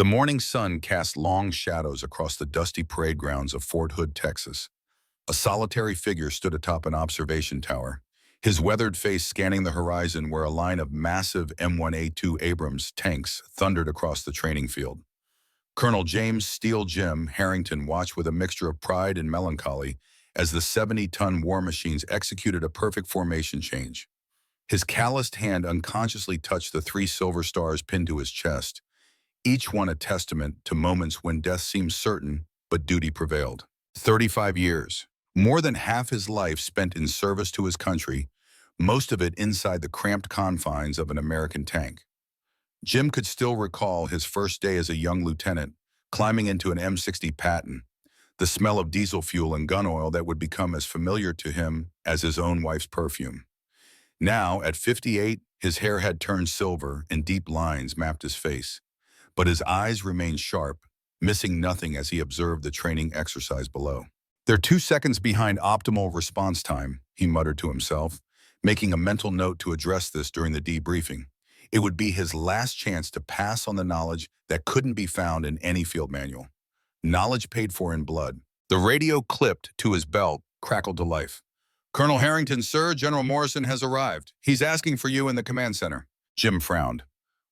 The morning sun cast long shadows across the dusty parade grounds of Fort Hood, Texas. A solitary figure stood atop an observation tower, his weathered face scanning the horizon where a line of massive M1A2 Abrams tanks thundered across the training field. Colonel James "Steel Jim" Harrington watched with a mixture of pride and melancholy as the 70-ton war machines executed a perfect formation change. His calloused hand unconsciously touched the 3 silver stars pinned to his chest, each one a testament to moments when death seemed certain, but duty prevailed. 35 years, more than half his life spent in service to his country, most of it inside the cramped confines of an American tank. Jim could still recall his first day as a young lieutenant, climbing into an M60 Patton, the smell of diesel fuel and gun oil that would become as familiar to him as his own wife's perfume. Now, at 58, his hair had turned silver and deep lines mapped his face, but his eyes remained sharp, missing nothing as he observed the training exercise below. "They're 2 seconds behind optimal response time," he muttered to himself, making a mental note to address this during the debriefing. It would be his last chance to pass on the knowledge that couldn't be found in any field manual. Knowledge paid for in blood. The radio clipped to his belt crackled to life. "Colonel Harrington, sir, General Morrison has arrived. He's asking for you in the command center." Jim frowned.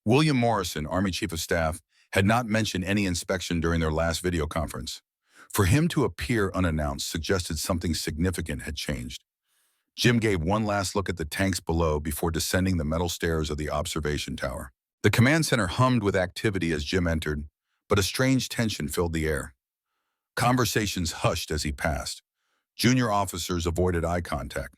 William Morrison, Army Chief of Staff, had not mentioned any inspection during their last video conference. For him to appear unannounced suggested something significant had changed. Jim gave one last look at the tanks below before descending the metal stairs of the observation tower. The command center hummed with activity as Jim entered, but a strange tension filled the air. Conversations hushed as he passed. Junior officers avoided eye contact.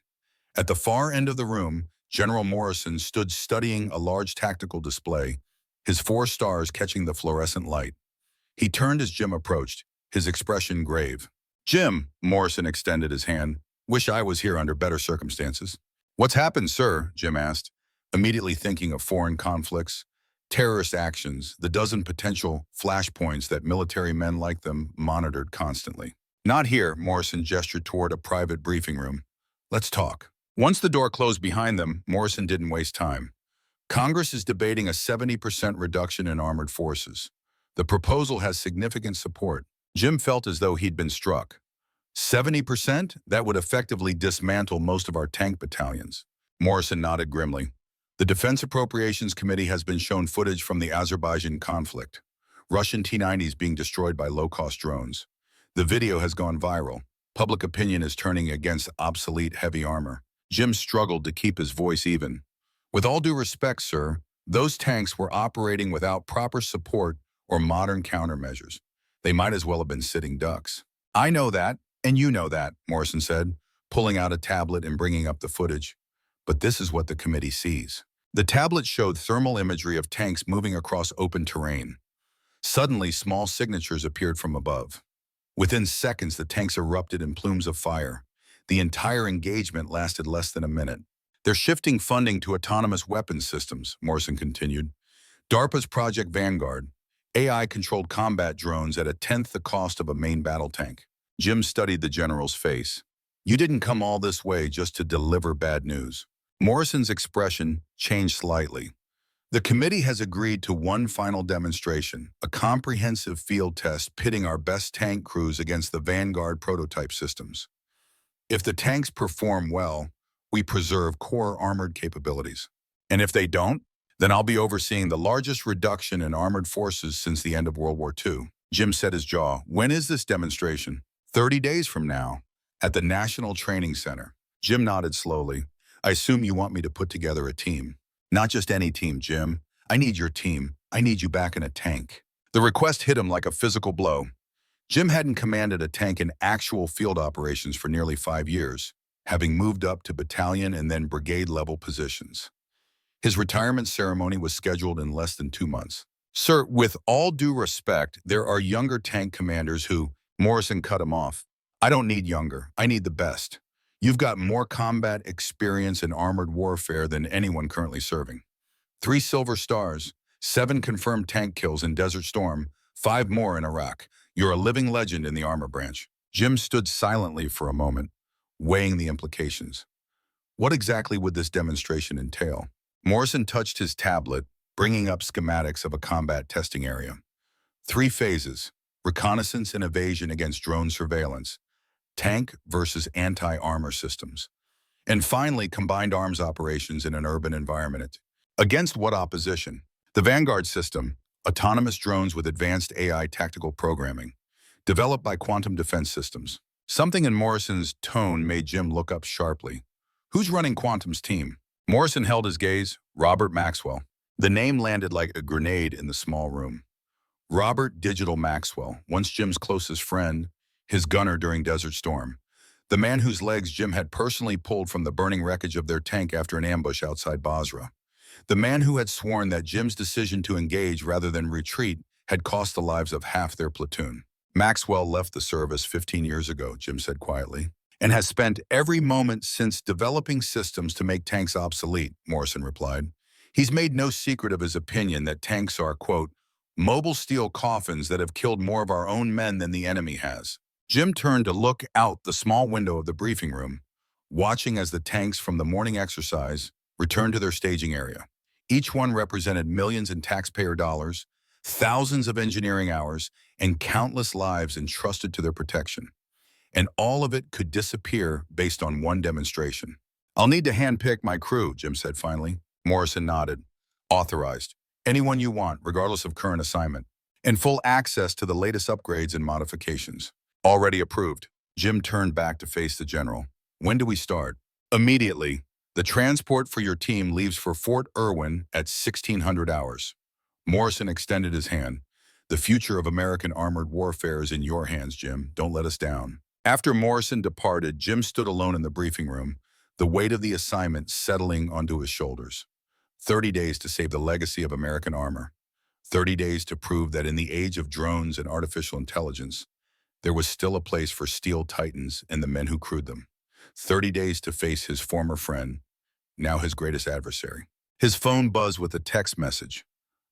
At the far end of the room, General Morrison stood studying a large tactical display, his 4 stars catching the fluorescent light. He turned as Jim approached, his expression grave. "Jim," Morrison extended his hand, "wish I was here under better circumstances." "What's happened, sir?" Jim asked, immediately thinking of foreign conflicts, terrorist actions, the dozen potential flashpoints that military men like them monitored constantly. "Not here," Morrison gestured toward a private briefing room. "Let's talk." Once the door closed behind them, Morrison didn't waste time. Congress is debating a 70% reduction in armored forces. The proposal has significant support. Jim felt as though he'd been struck. 70%? That would effectively dismantle most of our tank battalions. Morrison nodded grimly. The Defense Appropriations Committee has been shown footage from the Azerbaijan conflict. Russian T-90s being destroyed by low-cost drones. The video has gone viral. Public opinion is turning against obsolete heavy armor. Jim struggled to keep his voice even. "With all due respect, sir, those tanks were operating without proper support or modern countermeasures. They might as well have been sitting ducks." "I know that, and you know that," Morrison said, pulling out a tablet and bringing up the footage. "But this is what the committee sees." The tablet showed thermal imagery of tanks moving across open terrain. Suddenly, small signatures appeared from above. Within seconds, the tanks erupted in plumes of fire. The entire engagement lasted less than a minute. "They're shifting funding to autonomous weapons systems," Morrison continued. "DARPA's Project Vanguard, AI-controlled combat drones at 1/10 the cost of a main battle tank." Jim studied the general's face. "You didn't come all this way just to deliver bad news." Morrison's expression changed slightly. "The committee has agreed to one final demonstration, a comprehensive field test pitting our best tank crews against the Vanguard prototype systems. If the tanks perform well, we preserve core armored capabilities. And if they don't, then I'll be overseeing the largest reduction in armored forces since the end of World War II." Jim set his jaw. "When is this demonstration?" 30 days from now, at the National Training Center." Jim nodded slowly. "I assume you want me to put together a team." "Not just any team, Jim. I need your team. I need you back in a tank." The request hit him like a physical blow. Jim hadn't commanded a tank in actual field operations for nearly 5 years, having moved up to battalion and then brigade-level positions. His retirement ceremony was scheduled in less than 2 months. "Sir, with all due respect, there are younger tank commanders who—" Morrison cut him off. "I don't need younger. I need the best. You've got more combat experience in armored warfare than anyone currently serving. 3 silver stars, 7 confirmed tank kills in Desert Storm, 5 more in Iraq. You're a living legend in the armor branch." Jim stood silently for a moment, weighing the implications. What exactly would this demonstration entail? Morrison touched his tablet, bringing up schematics of a combat testing area. Three phases: reconnaissance and evasion against drone surveillance, tank versus anti-armor systems, and finally, combined arms operations in an urban environment. Against what opposition? The Vanguard system, autonomous drones with advanced AI tactical programming, developed by Quantum Defense Systems. Something in Morrison's tone made Jim look up sharply. Who's running Quantum's team? Morrison held his gaze. Robert Maxwell. The name landed like a grenade in the small room. Robert Digital Maxwell, once Jim's closest friend, his gunner during Desert Storm. The man whose legs Jim had personally pulled from the burning wreckage of their tank after an ambush outside Basra. The man who had sworn that Jim's decision to engage rather than retreat had cost the lives of half their platoon. Maxwell left the service 15 years ago, Jim said quietly, and has spent every moment since developing systems to make tanks obsolete, Morrison replied. He's made no secret of his opinion that tanks are, quote, mobile steel coffins that have killed more of our own men than the enemy has. Jim turned to look out the small window of the briefing room, watching as the tanks from the morning exercise returned to their staging area. Each one represented millions in taxpayer dollars, thousands of engineering hours, and countless lives entrusted to their protection. And all of it could disappear based on one demonstration. I'll need to handpick my crew, Jim said finally. Morrison nodded. Authorized. Anyone you want, regardless of current assignment. And full access to the latest upgrades and modifications. Already approved. Jim turned back to face the general. When do we start? Immediately. The transport for your team leaves for Fort Irwin at 1600 hours. Morrison extended his hand. The future of American armored warfare is in your hands, Jim. Don't let us down. After Morrison departed, Jim stood alone in the briefing room, the weight of the assignment settling onto his shoulders. 30 days to save the legacy of American armor. 30 days to prove that in the age of drones and artificial intelligence, there was still a place for steel titans and the men who crewed them. 30 days to face his former friend, now his greatest adversary. His phone buzzed with a text message.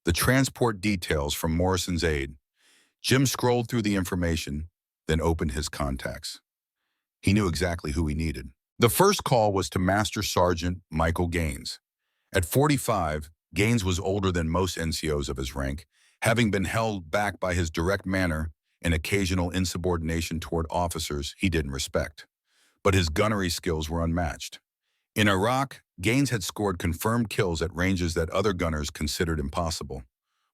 The transport details from Morrison's aide. Jim scrolled through the information, then opened his contacts. He knew exactly who he needed. The first call was to Master Sergeant Michael Gaines. At 45, Gaines was older than most NCOs of his rank, having been held back by his direct manner and occasional insubordination toward officers he didn't respect. But his gunnery skills were unmatched. In Iraq, Gaines had scored confirmed kills at ranges that other gunners considered impossible.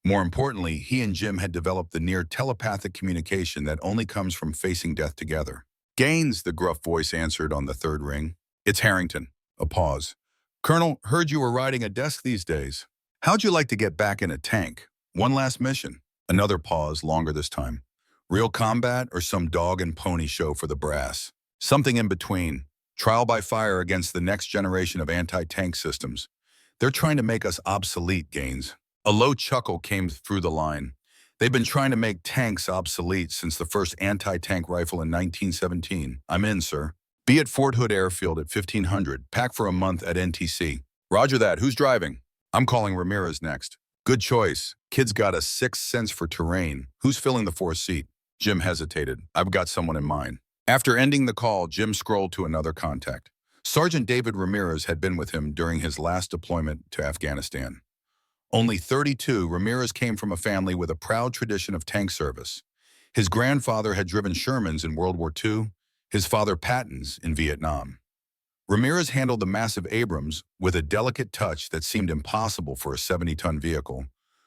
More importantly, he and Jim had developed the near telepathic communication that only comes from facing death together. Gaines, the gruff voice answered on the third ring. It's Harrington. A pause. Colonel, heard you were riding a desk these days. How'd you like to get back in a tank? One last mission. Another pause, longer this time. Real combat or some dog and pony show for the brass? Something in between. Trial by fire against the next generation of anti-tank systems. They're trying to make us obsolete, Gaines. A low chuckle came through the line. They've been trying to make tanks obsolete since the first anti-tank rifle in 1917. I'm in, sir. Be at Fort Hood Airfield at 1500. Pack for a month at NTC. Roger that. Who's driving? I'm calling Ramirez next. Good choice. Kid's got a sixth sense for terrain. Who's filling the fourth seat? Jim hesitated. I've got someone in mind. After ending the call, Jim scrolled to another contact. Sergeant David Ramirez had been with him during his last deployment to Afghanistan. Only 32, Ramirez came from a family with a proud tradition of tank service. His grandfather had driven Shermans in World War II, his father Pattons in Vietnam. Ramirez handled the massive Abrams with a delicate touch that seemed impossible for a 70-ton vehicle,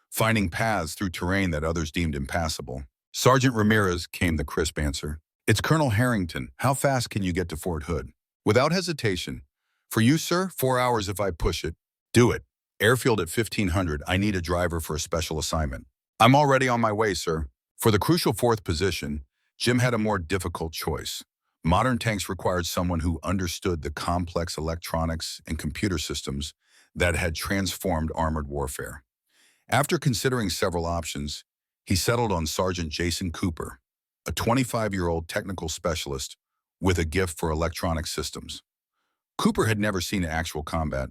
finding paths through terrain that others deemed impassable. Sergeant Ramirez, came the crisp answer. It's Colonel Harrington. How fast can you get to Fort Hood? Without hesitation. For you, sir, 4 hours if I push it. Do it. Airfield at 1500. I need a driver for a special assignment. I'm already on my way, sir. For the crucial fourth position, Jim had a more difficult choice. Modern tanks required someone who understood the complex electronics and computer systems that had transformed armored warfare. After considering several options, he settled on Sergeant Jason Cooper, a 25-year-old technical specialist with a gift for electronic systems. Cooper had never seen actual combat,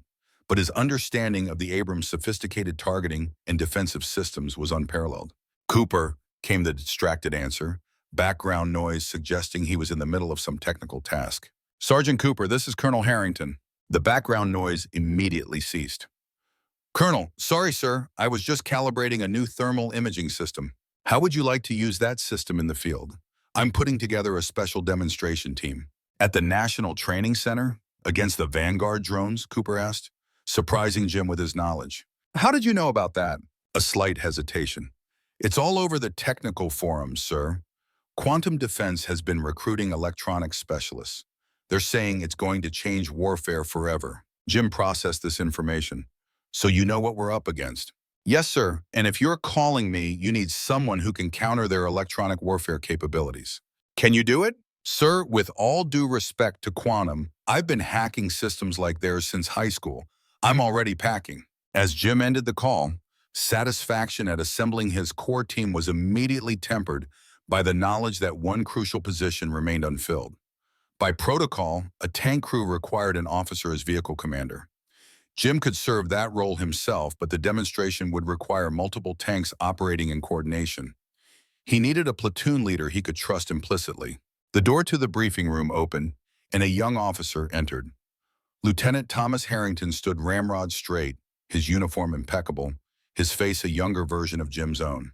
but his understanding of the Abrams' sophisticated targeting and defensive systems was unparalleled. Cooper, came the distracted answer, background noise suggesting he was in the middle of some technical task. Sergeant Cooper, this is Colonel Harrington. The background noise immediately ceased. Colonel, sorry, sir. I was just calibrating a new thermal imaging system. How would you like to use that system in the field? I'm putting together a special demonstration team. At the National Training Center? Against the Vanguard drones? Cooper asked, surprising Jim with his knowledge. How did you know about that? A slight hesitation. It's all over the technical forums, sir. Quantum Defense has been recruiting electronics specialists. They're saying it's going to change warfare forever. Jim processed this information. So you know what we're up against? Yes, sir. And if you're calling me, you need someone who can counter their electronic warfare capabilities. Can you do it? Sir, with all due respect to Quantum, I've been hacking systems like theirs since high school. I'm already packing. As Jim ended the call, satisfaction at assembling his core team was immediately tempered by the knowledge that one crucial position remained unfilled. By protocol, a tank crew required an officer as vehicle commander. Jim could serve that role himself, but the demonstration would require multiple tanks operating in coordination. He needed a platoon leader he could trust implicitly. The door to the briefing room opened, and a young officer entered. Lieutenant Thomas Harrington stood ramrod straight, his uniform impeccable, his face a younger version of Jim's own.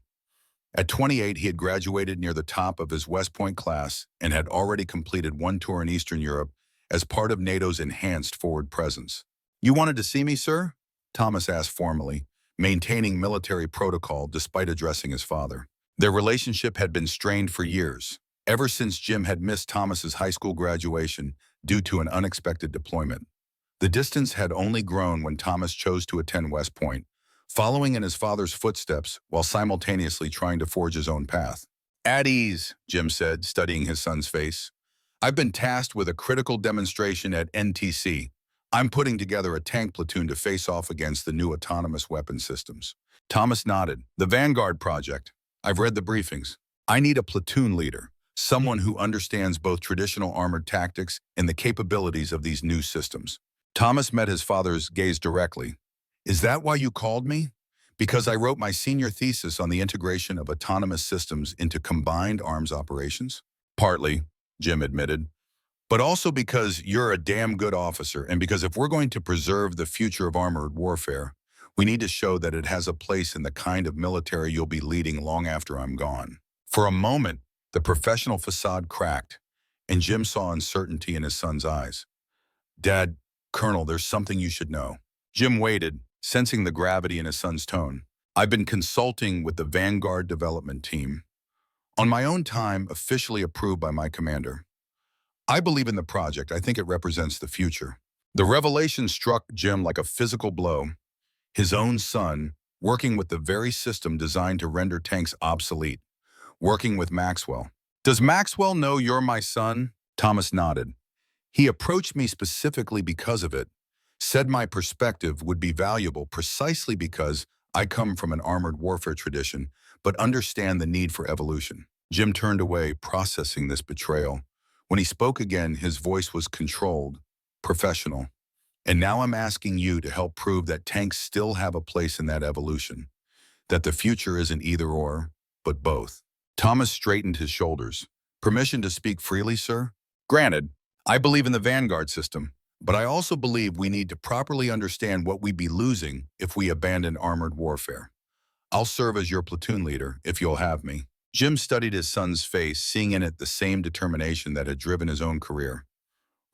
At 28, he had graduated near the top of his West Point class and had already completed one tour in Eastern Europe as part of NATO's enhanced forward presence. You wanted to see me, sir? Thomas asked formally, maintaining military protocol despite addressing his father. Their relationship had been strained for years, ever since Jim had missed Thomas's high school graduation due to an unexpected deployment. The distance had only grown when Thomas chose to attend West Point, following in his father's footsteps while simultaneously trying to forge his own path. At ease, Jim said, studying his son's face. I've been tasked with a critical demonstration at NTC. I'm putting together a tank platoon to face off against the new autonomous weapon systems. Thomas nodded. The Vanguard project. I've read the briefings. I need a platoon leader, someone who understands both traditional armored tactics and the capabilities of these new systems. Thomas met his father's gaze directly. Is that why you called me? Because I wrote my senior thesis on the integration of autonomous systems into combined arms operations? Partly, Jim admitted. But also because you're a damn good officer, and because if we're going to preserve the future of armored warfare, we need to show that it has a place in the kind of military you'll be leading long after I'm gone. For a moment, the professional facade cracked, and Jim saw uncertainty in his son's eyes. Dad, Colonel, there's something you should know. Jim waited, sensing the gravity in his son's tone. I've been consulting with the Vanguard development team. On my own time, officially approved by my commander. I believe in the project. I think it represents the future. The revelation struck Jim like a physical blow. His own son, working with the very system designed to render tanks obsolete. Working with Maxwell. Does Maxwell know you're my son? Thomas nodded. He approached me specifically because of it. Said my perspective would be valuable precisely because I come from an armored warfare tradition, but understand the need for evolution. Jim turned away, processing this betrayal. When he spoke again, his voice was controlled, professional. And now I'm asking you to help prove that tanks still have a place in that evolution, that the future isn't either or, but both. Thomas straightened his shoulders. Permission to speak freely, sir? Granted, I believe in the Vanguard system, but I also believe we need to properly understand what we'd be losing if we abandon armored warfare. I'll serve as your platoon leader, if you'll have me. Jim studied his son's face, seeing in it the same determination that had driven his own career.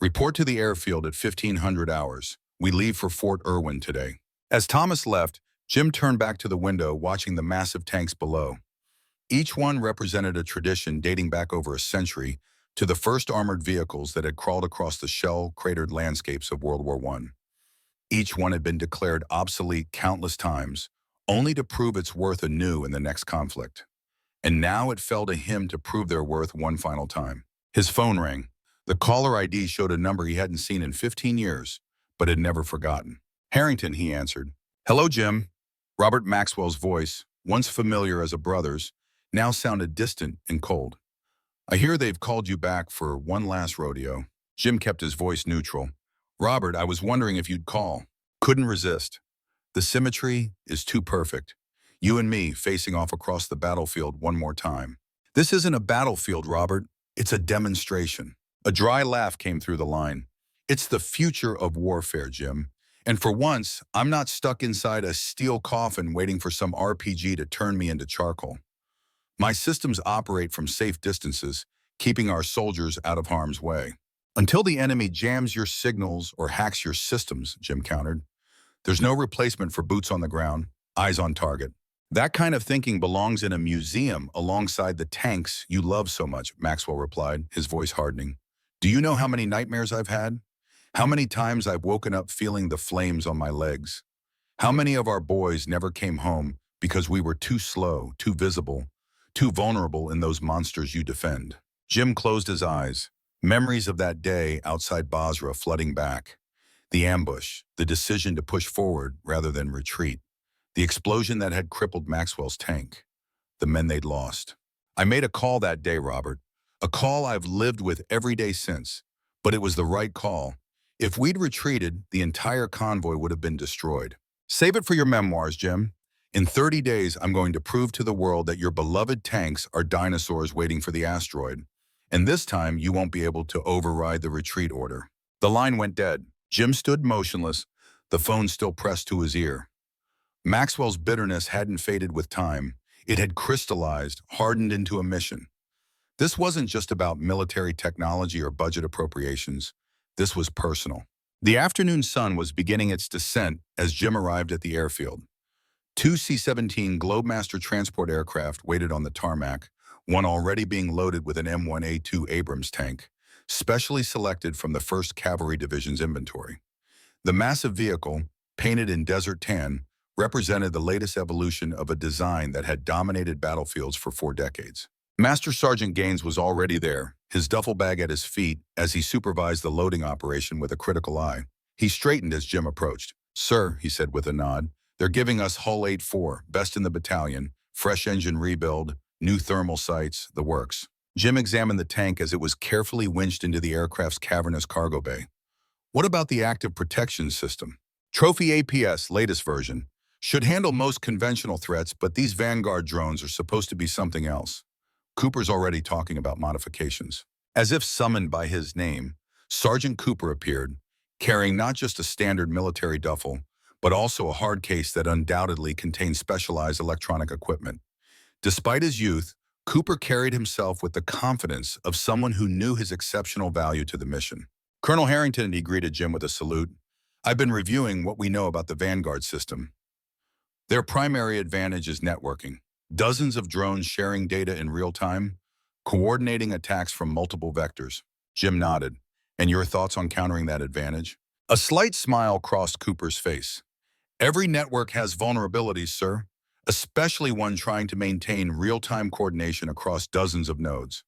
Report to the airfield at 1500 hours. We leave for Fort Irwin today. As Thomas left, Jim turned back to the window, watching the massive tanks below. Each one represented a tradition dating back over a century to the first armored vehicles that had crawled across the shell-cratered landscapes of World War I. Each one had been declared obsolete countless times, only to prove its worth anew in the next conflict. And now it fell to him to prove their worth one final time. His phone rang. The caller ID showed a number he hadn't seen in 15 years, but had never forgotten. Harrington, he answered. Hello, Jim. Robert Maxwell's voice, once familiar as a brother's, now sounded distant and cold. I hear they've called you back for one last rodeo. Jim kept his voice neutral. Robert, I was wondering if you'd call. Couldn't resist. The symmetry is too perfect. You and me facing off across the battlefield one more time. This isn't a battlefield, Robert. It's a demonstration. A dry laugh came through the line. It's the future of warfare, Jim. And for once, I'm not stuck inside a steel coffin waiting for some RPG to turn me into charcoal. My systems operate from safe distances, keeping our soldiers out of harm's way. Until the enemy jams your signals or hacks your systems, Jim countered. There's no replacement for boots on the ground, eyes on target. That kind of thinking belongs in a museum alongside the tanks you love so much, Maxwell replied, his voice hardening. Do you know how many nightmares I've had? How many times I've woken up feeling the flames on my legs? How many of our boys never came home because we were too slow, too visible, too vulnerable in those monsters you defend? Jim closed his eyes, memories of that day outside Basra flooding back. The ambush, the decision to push forward rather than retreat, the explosion that had crippled Maxwell's tank, the men they'd lost. I made a call that day, Robert, a call I've lived with every day since, but it was the right call. If we'd retreated, the entire convoy would have been destroyed. Save it for your memoirs, Jim. In 30 days, I'm going to prove to the world that your beloved tanks are dinosaurs waiting for the asteroid, and this time you won't be able to override the retreat order. The line went dead. Jim stood motionless, the phone still pressed to his ear. Maxwell's bitterness hadn't faded with time. It had crystallized, hardened into a mission. This wasn't just about military technology or budget appropriations. This was personal. The afternoon sun was beginning its descent as Jim arrived at the airfield. Two C-17 Globemaster transport aircraft waited on the tarmac, one already being loaded with an M1A2 Abrams tank, specially selected from the 1st Cavalry Division's inventory. The massive vehicle, painted in desert tan, represented the latest evolution of a design that had dominated battlefields for 4 decades. Master Sergeant Gaines was already there, his duffel bag at his feet as he supervised the loading operation with a critical eye. He straightened as Jim approached. Sir, he said with a nod, they're giving us Hull 8-4, best in the battalion, fresh engine rebuild, new thermal sights, the works. Jim examined the tank as it was carefully winched into the aircraft's cavernous cargo bay. What about the active protection system? Trophy APS, latest version, should handle most conventional threats, but these Vanguard drones are supposed to be something else. Cooper's already talking about modifications. As if summoned by his name, Sergeant Cooper appeared, carrying not just a standard military duffel, but also a hard case that undoubtedly contained specialized electronic equipment. Despite his youth, Cooper carried himself with the confidence of someone who knew his exceptional value to the mission. Colonel Harrington, he greeted Jim with a salute. I've been reviewing what we know about the Vanguard system. Their primary advantage is networking. Dozens of drones sharing data in real time, coordinating attacks from multiple vectors. Jim nodded. And your thoughts on countering that advantage? A slight smile crossed Cooper's face. Every network has vulnerabilities, sir, especially one trying to maintain real-time coordination across dozens of nodes.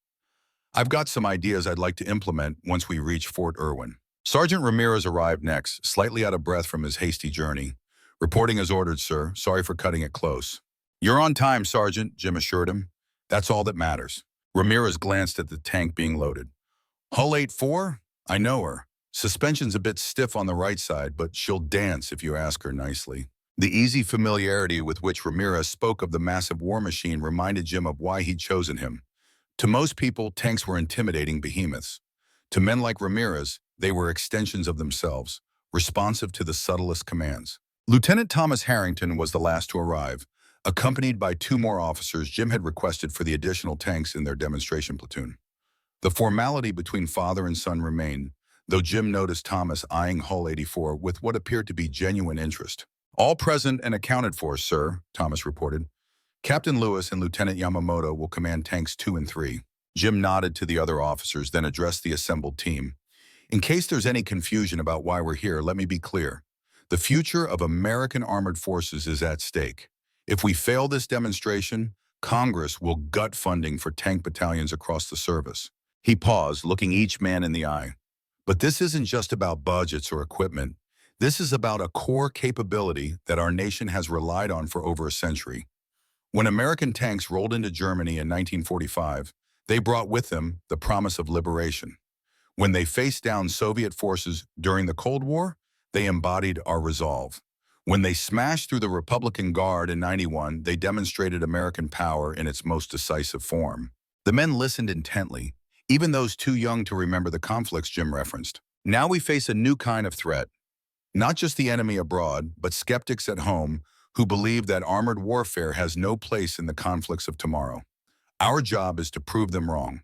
I've got some ideas I'd like to implement once we reach Fort Irwin. Sergeant Ramirez arrived next, slightly out of breath from his hasty journey. Reporting as ordered, sir. Sorry for cutting it close. You're on time, Sergeant, Jim assured him. That's all that matters. Ramirez glanced at the tank being loaded. Hull 8-4? I know her. Suspension's a bit stiff on the right side, but she'll dance if you ask her nicely. The easy familiarity with which Ramirez spoke of the massive war machine reminded Jim of why he'd chosen him. To most people, tanks were intimidating behemoths. To men like Ramirez, they were extensions of themselves, responsive to the subtlest commands. Lieutenant Thomas Harrington was the last to arrive, accompanied by 2 more officers Jim had requested for the additional tanks in their demonstration platoon. The formality between father and son remained, though Jim noticed Thomas eyeing Hull 84 with what appeared to be genuine interest. All present and accounted for, sir, Thomas reported. Captain Lewis and Lieutenant Yamamoto will command tanks 2 and 3. Jim nodded to the other officers, then addressed the assembled team. In case there's any confusion about why we're here, let me be clear. The future of American armored forces is at stake. If we fail this demonstration, Congress will gut funding for tank battalions across the service. He paused, looking each man in the eye. But this isn't just about budgets or equipment. This is about a core capability that our nation has relied on for over a century. When American tanks rolled into Germany in 1945, they brought with them the promise of liberation. When they faced down Soviet forces during the Cold War, they embodied our resolve. When they smashed through the Republican Guard in '91, they demonstrated American power in its most decisive form. The men listened intently, even those too young to remember the conflicts Jim referenced. Now we face a new kind of threat. Not just the enemy abroad, but skeptics at home who believe that armored warfare has no place in the conflicts of tomorrow. Our job is to prove them wrong,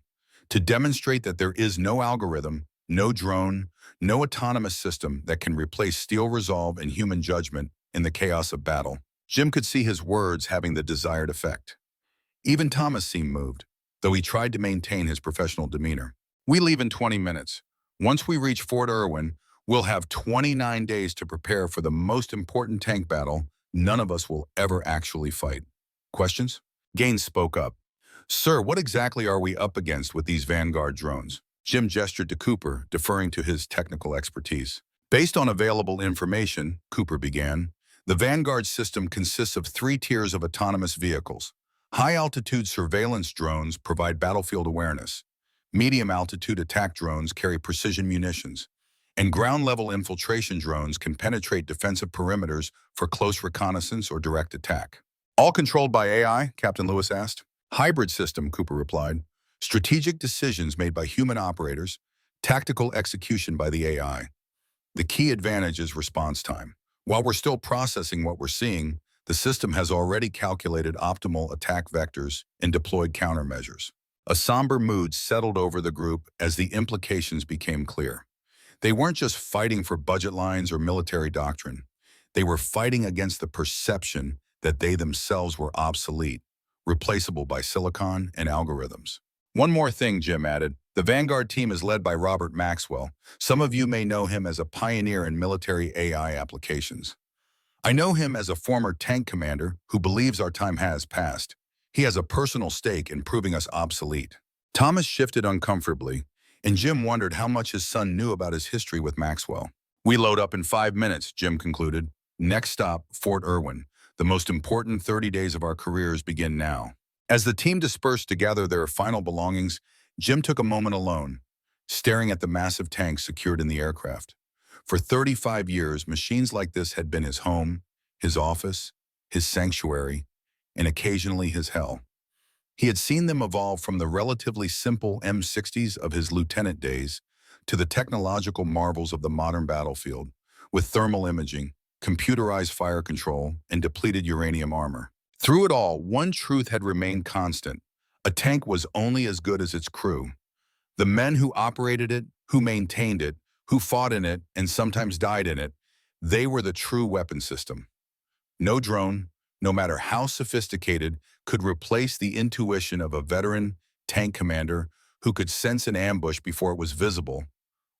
to demonstrate that there is no algorithm, no drone, no autonomous system that can replace steel resolve and human judgment in the chaos of battle. Jim could see his words having the desired effect. Even Thomas seemed moved, though he tried to maintain his professional demeanor. We leave in 20 minutes. Once we reach Fort Irwin, we'll have 29 days to prepare for the most important tank battle none of us will ever actually fight. Questions? Gaines spoke up. Sir, what exactly are we up against with these Vanguard drones? Jim gestured to Cooper, deferring to his technical expertise. Based on available information, Cooper began, the Vanguard system consists of 3 tiers of autonomous vehicles. High-altitude surveillance drones provide battlefield awareness. Medium-altitude attack drones carry precision munitions. And ground-level infiltration drones can penetrate defensive perimeters for close reconnaissance or direct attack. All controlled by AI? Captain Lewis asked. Hybrid system, Cooper replied. Strategic decisions made by human operators, tactical execution by the AI. The key advantage is response time. While we're still processing what we're seeing, the system has already calculated optimal attack vectors and deployed countermeasures. A somber mood settled over the group as the implications became clear. They weren't just fighting for budget lines or military doctrine. They were fighting against the perception that they themselves were obsolete, replaceable by silicon and algorithms. One more thing, Jim added. The Vanguard team is led by Robert Maxwell. Some of you may know him as a pioneer in military AI applications. I know him as a former tank commander who believes our time has passed. He has a personal stake in proving us obsolete. Thomas shifted uncomfortably, and Jim wondered how much his son knew about his history with Maxwell. We load up in 5 minutes, Jim concluded. Next stop, Fort Irwin. The most important 30 days of our careers begin now. As the team dispersed to gather their final belongings, Jim took a moment alone, staring at the massive tanks secured in the aircraft. For 35 years, machines like this had been his home, his office, his sanctuary, and occasionally his hell. He had seen them evolve from the relatively simple M60s of his lieutenant days to the technological marvels of the modern battlefield, with thermal imaging, computerized fire control, and depleted uranium armor. Through it all, one truth had remained constant. A tank was only as good as its crew. The men who operated it, who maintained it, who fought in it, and sometimes died in it, they were the true weapon system. No drone, no matter how sophisticated, could replace the intuition of a veteran tank commander who could sense an ambush before it was visible,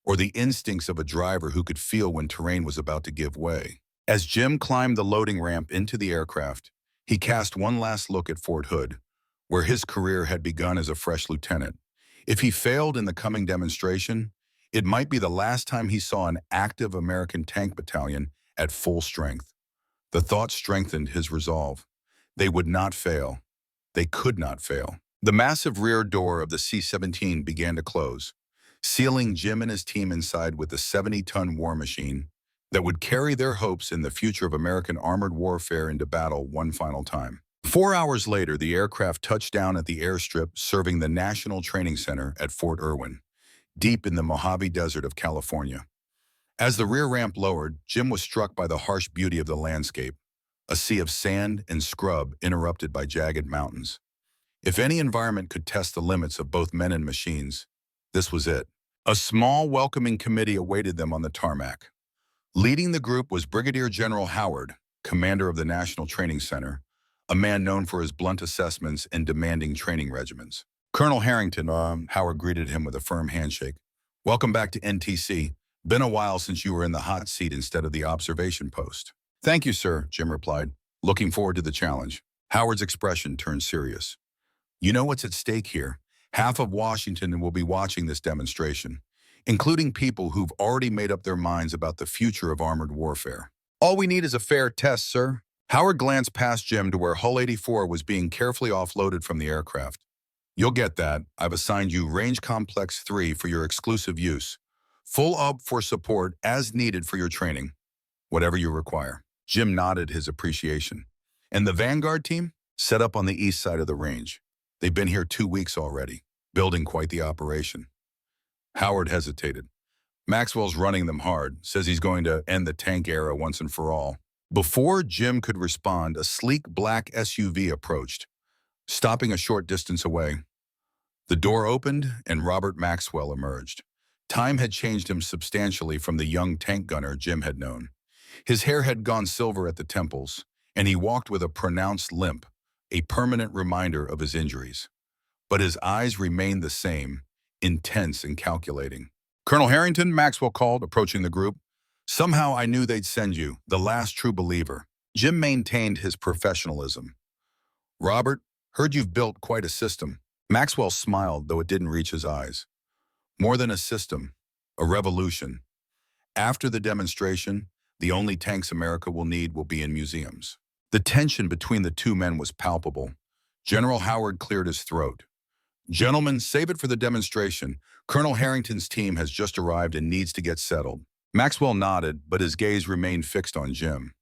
or the instincts of a driver who could feel when terrain was about to give way. As Jim climbed the loading ramp into the aircraft, he cast one last look at Fort Hood, where his career had begun as a fresh lieutenant. If he failed in the coming demonstration, it might be the last time he saw an active American tank battalion at full strength. The thought strengthened his resolve. They would not fail. They could not fail. The massive rear door of the C-17 began to close, sealing Jim and his team inside with the 70-ton war machine that would carry their hopes in the future of American armored warfare into battle one final time. 4 hours later, the aircraft touched down at the airstrip serving the National Training Center at Fort Irwin, deep in the Mojave Desert of California. As the rear ramp lowered, Jim was struck by the harsh beauty of the landscape, a sea of sand and scrub interrupted by jagged mountains. If any environment could test the limits of both men and machines, this was it. A small, welcoming committee awaited them on the tarmac. Leading the group was Brigadier General Howard, commander of the National Training Center, a man known for his blunt assessments and demanding training regimens. Colonel Harrington, Howard greeted him with a firm handshake. Welcome back to NTC. Been a while since you were in the hot seat instead of the observation post. Thank you, sir, Jim replied. Looking forward to the challenge. Howard's expression turned serious. You know what's at stake here. Half of Washington will be watching this demonstration, including people who've already made up their minds about the future of armored warfare. All we need is a fair test, sir. Howard glanced past Jim to where Hull 84 was being carefully offloaded from the aircraft. You'll get that. I've assigned you Range Complex 3 for your exclusive use. Full up for support as needed for your training, whatever you require. Jim nodded his appreciation. And the Vanguard team? Set up on the east side of the range. They've been here 2 weeks already, building quite the operation. Howard hesitated. Maxwell's running them hard, says he's going to end the tank era once and for all. Before Jim could respond, a sleek black SUV approached, Stopping a short distance away, the door opened and Robert Maxwell emerged. Time had changed him substantially from the young tank gunner Jim had known. His hair had gone silver at the temples, and he walked with a pronounced limp, a permanent reminder of his injuries. But his eyes remained the same, intense and calculating. "Colonel Harrington," Maxwell called, approaching the group. "Somehow I knew they'd send you, the last true believer." Jim maintained his professionalism. "Robert, heard you've built quite a system." Maxwell smiled, though it didn't reach his eyes. "More than a system, a revolution. After the demonstration, the only tanks America will need will be in museums." The tension between the two men was palpable. General Howard cleared his throat. "Gentlemen, save it for the demonstration. Colonel Harrington's team has just arrived and needs to get settled." Maxwell nodded, but his gaze remained fixed on Jim.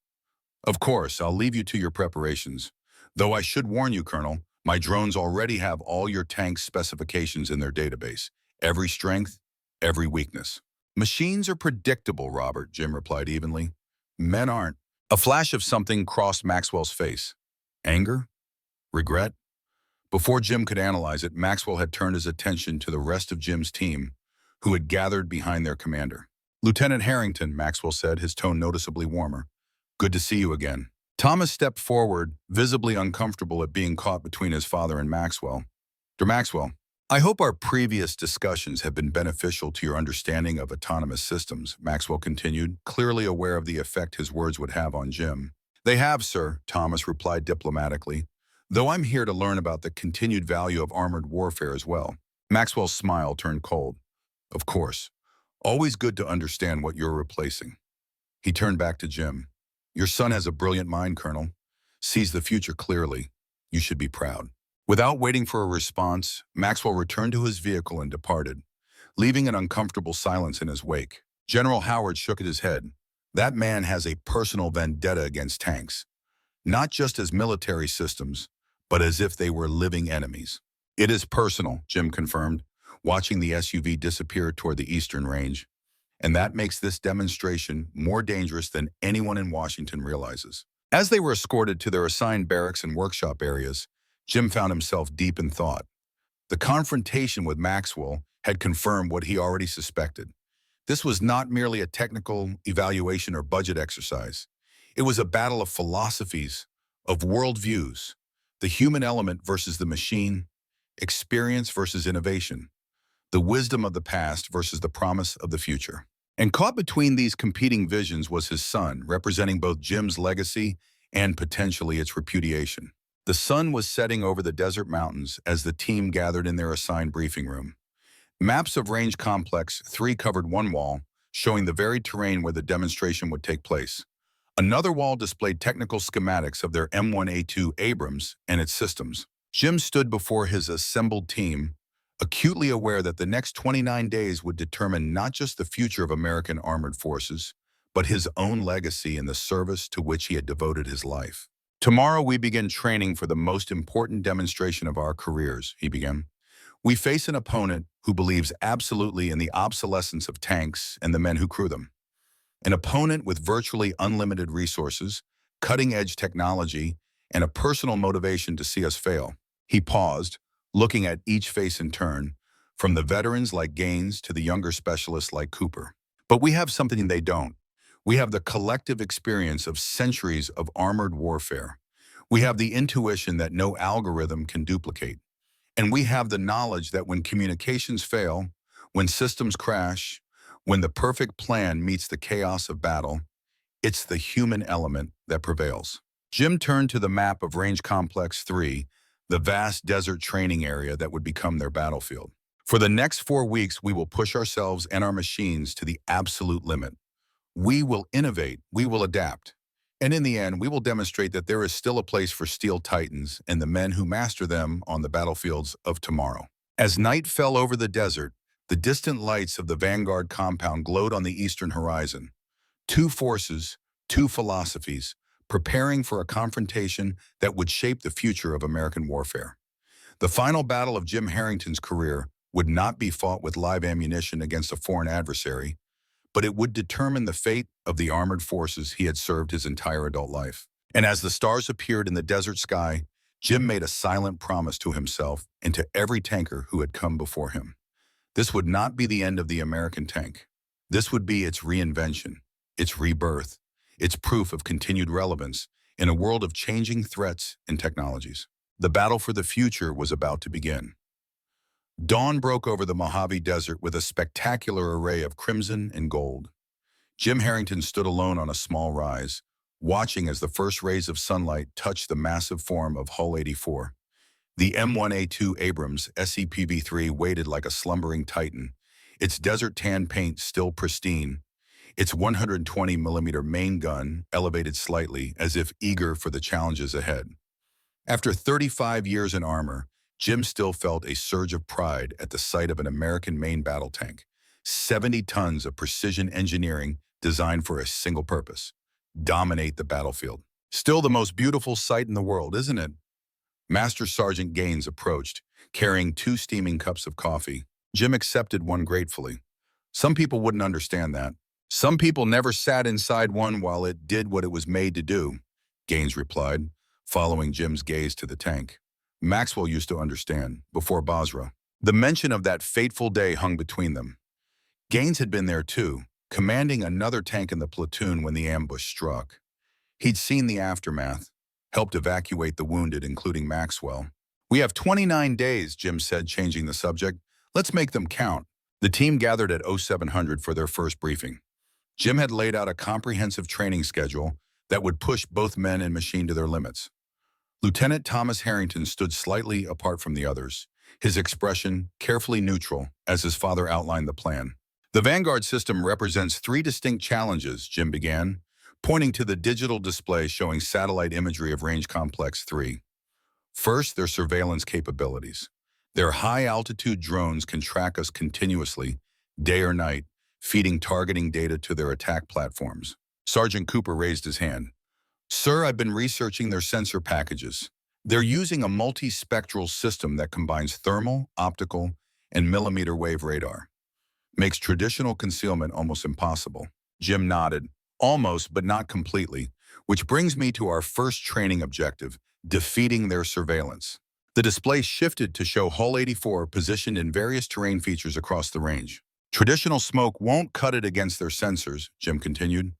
"Of course, I'll leave you to your preparations. Though I should warn you, Colonel, my drones already have all your tank specifications in their database. Every strength, every weakness." "Machines are predictable, Robert," Jim replied evenly. "Men aren't." A flash of something crossed Maxwell's face. Anger? Regret? Before Jim could analyze it, Maxwell had turned his attention to the rest of Jim's team, who had gathered behind their commander. "Lieutenant Harrington," Maxwell said, his tone noticeably warmer. "Good to see you again." Thomas stepped forward, visibly uncomfortable at being caught between his father and Maxwell. "Dr. Maxwell, I hope our previous discussions have been beneficial to your understanding of autonomous systems," Maxwell continued, clearly aware of the effect his words would have on Jim. "They have, sir," Thomas replied diplomatically, "though I'm here to learn about the continued value of armored warfare as well." Maxwell's smile turned cold. "Of course. Always good to understand what you're replacing." He turned back to Jim. "Your son has a brilliant mind, Colonel. Sees the future clearly. You should be proud." Without waiting for a response, Maxwell returned to his vehicle and departed, leaving an uncomfortable silence in his wake. General Howard shook his head. "That man has a personal vendetta against tanks, not just as military systems, but as if they were living enemies." "It is personal," Jim confirmed, watching the SUV disappear toward the eastern range. "And that makes this demonstration more dangerous than anyone in Washington realizes." As they were escorted to their assigned barracks and workshop areas, Jim found himself deep in thought. The confrontation with Maxwell had confirmed what he already suspected. This was not merely a technical evaluation or budget exercise. It was a battle of philosophies, of worldviews, the human element versus the machine, experience versus innovation, the wisdom of the past versus the promise of the future. And caught between these competing visions was his son, representing both Jim's legacy and potentially its repudiation. The sun was setting over the desert mountains as the team gathered in their assigned briefing room. Maps of Range Complex 3 covered one wall, showing the very terrain where the demonstration would take place. Another wall displayed technical schematics of their M1A2 Abrams and its systems. Jim stood before his assembled team, acutely aware that the next 29 days would determine not just the future of American armored forces, but his own legacy in the service to which he had devoted his life. "Tomorrow we begin training for the most important demonstration of our careers," he began. "We face an opponent who believes absolutely in the obsolescence of tanks and the men who crew them. An opponent with virtually unlimited resources, cutting-edge technology, and a personal motivation to see us fail." He paused, looking at each face in turn, from the veterans like Gaines to the younger specialists like Cooper. "But we have something they don't. We have the collective experience of centuries of armored warfare. We have the intuition that no algorithm can duplicate. And we have the knowledge that when communications fail, when systems crash, when the perfect plan meets the chaos of battle, it's the human element that prevails." Jim turned to the map of Range Complex 3, the vast desert training area that would become their battlefield. "For the next 4 weeks, we will push ourselves and our machines to the absolute limit. We will innovate, we will adapt, and in the end, we will demonstrate that there is still a place for steel titans and the men who master them on the battlefields of tomorrow." As night fell over the desert, the distant lights of the Vanguard compound glowed on the eastern horizon. Two forces, two philosophies, preparing for a confrontation that would shape the future of American warfare. The final battle of Jim Harrington's career would not be fought with live ammunition against a foreign adversary, but it would determine the fate of the armored forces he had served his entire adult life. And as the stars appeared in the desert sky, Jim made a silent promise to himself and to every tanker who had come before him. This would not be the end of the American tank. This would be its reinvention, its rebirth, its proof of continued relevance in a world of changing threats and technologies. The battle for the future was about to begin. Dawn broke over the Mojave Desert with a spectacular array of crimson and gold. Jim Harrington stood alone on a small rise, watching as the first rays of sunlight touched the massive form of Hull 84. The M1A2 Abrams SEPV-3 waited like a slumbering titan, its desert-tan paint still pristine, its 120mm main gun elevated slightly as if eager for the challenges ahead. After 35 years in armor, Jim still felt a surge of pride at the sight of an American main battle tank, 70 tons of precision engineering designed for a single purpose: dominate the battlefield. Still the most beautiful sight in the world, isn't it? Master Sergeant Gaines approached, carrying 2 steaming cups of coffee. Jim accepted one gratefully. Some people wouldn't understand that. Some people never sat inside one while it did what it was made to do, Gaines replied, following Jim's gaze to the tank. Maxwell used to understand, before Basra. The mention of that fateful day hung between them. Gaines had been there too, commanding another tank in the platoon when the ambush struck. He'd seen the aftermath, helped evacuate the wounded, including Maxwell. "We have 29 days, Jim said, changing the subject. "Let's make them count." The team gathered at 0700 for their first briefing. Jim had laid out a comprehensive training schedule that would push both men and machine to their limits. Lieutenant Thomas Harrington stood slightly apart from the others, his expression carefully neutral as his father outlined the plan. "The Vanguard system represents 3 distinct challenges," Jim began, pointing to the digital display showing satellite imagery of Range Complex 3. "First, their surveillance capabilities. Their high-altitude drones can track us continuously, day or night, feeding targeting data to their attack platforms." Sergeant Cooper raised his hand. "Sir, I've been researching their sensor packages. They're using a multispectral system that combines thermal, optical, and millimeter wave radar. Makes traditional concealment almost impossible." Jim nodded. "Almost, but not completely. Which brings me to our first training objective, defeating their surveillance." The display shifted to show Hull 84 positioned in various terrain features across the range. "Traditional smoke won't cut it against their sensors," Jim continued.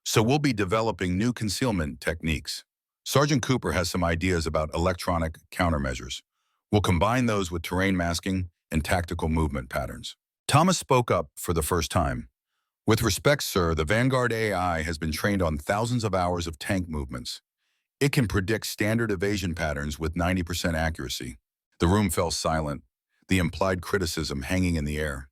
"So we'll be developing new concealment techniques. Sergeant Cooper has some ideas about electronic countermeasures. We'll combine those with terrain masking and tactical movement patterns." Thomas spoke up for the first time. "With respect, sir, the Vanguard AI has been trained on thousands of hours of tank movements. It can predict standard evasion patterns with 90% accuracy." The room fell silent, the implied criticism hanging in the air.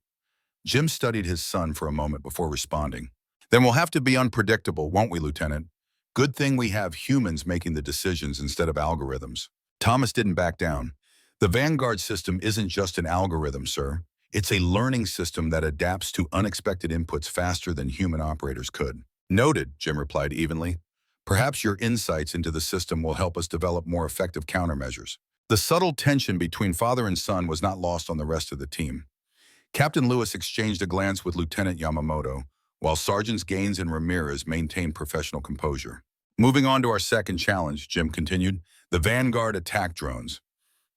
Jim studied his son for a moment before responding. "Then we'll have to be unpredictable, won't we, Lieutenant? Good thing we have humans making the decisions instead of algorithms." Thomas didn't back down. "The Vanguard system isn't just an algorithm, sir. It's a learning system that adapts to unexpected inputs faster than human operators could." "Noted," Jim replied evenly. "Perhaps your insights into the system will help us develop more effective countermeasures." The subtle tension between father and son was not lost on the rest of the team. Captain Lewis exchanged a glance with Lieutenant Yamamoto, while Sergeants Gaines and Ramirez maintained professional composure. "Moving on to our second challenge," Jim continued, "the Vanguard attack drones.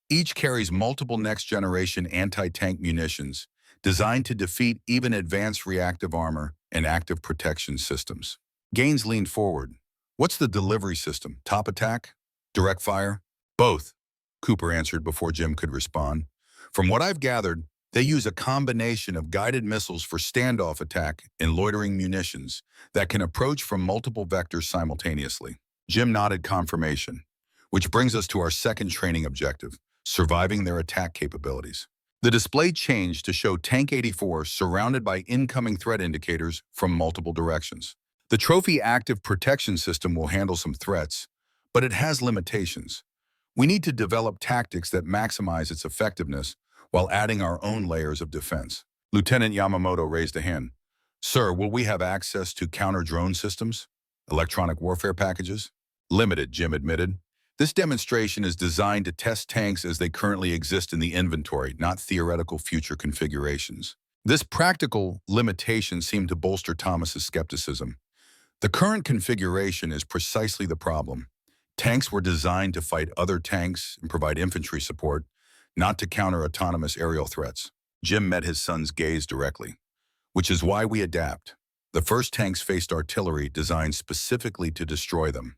Each carries multiple next-generation anti-tank munitions designed to defeat even advanced reactive armor and active protection systems." Gaines leaned forward. "What's the delivery system? Top attack? Direct fire?" "Both," Cooper answered before Jim could respond. "From what I've gathered, they use a combination of guided missiles for standoff attack and loitering munitions that can approach from multiple vectors simultaneously." Jim nodded confirmation, which brings us to our second training objective, surviving their attack capabilities. The display changed to show Tank 84 surrounded by incoming threat indicators from multiple directions. The Trophy Active Protection System will handle some threats, but it has limitations. We need to develop tactics that maximize its effectiveness while adding our own layers of defense. Lieutenant Yamamoto raised a hand. "Sir, will we have access to counter-drone systems? Electronic warfare packages?" "Limited," Jim admitted. "This demonstration is designed to test tanks as they currently exist in the inventory, not theoretical future configurations." This practical limitation seemed to bolster Thomas's skepticism. "The current configuration is precisely the problem. Tanks were designed to fight other tanks and provide infantry support, not to counter autonomous aerial threats. Jim met his son's gaze directly, which is why we adapt. The first tanks faced artillery designed specifically to destroy them.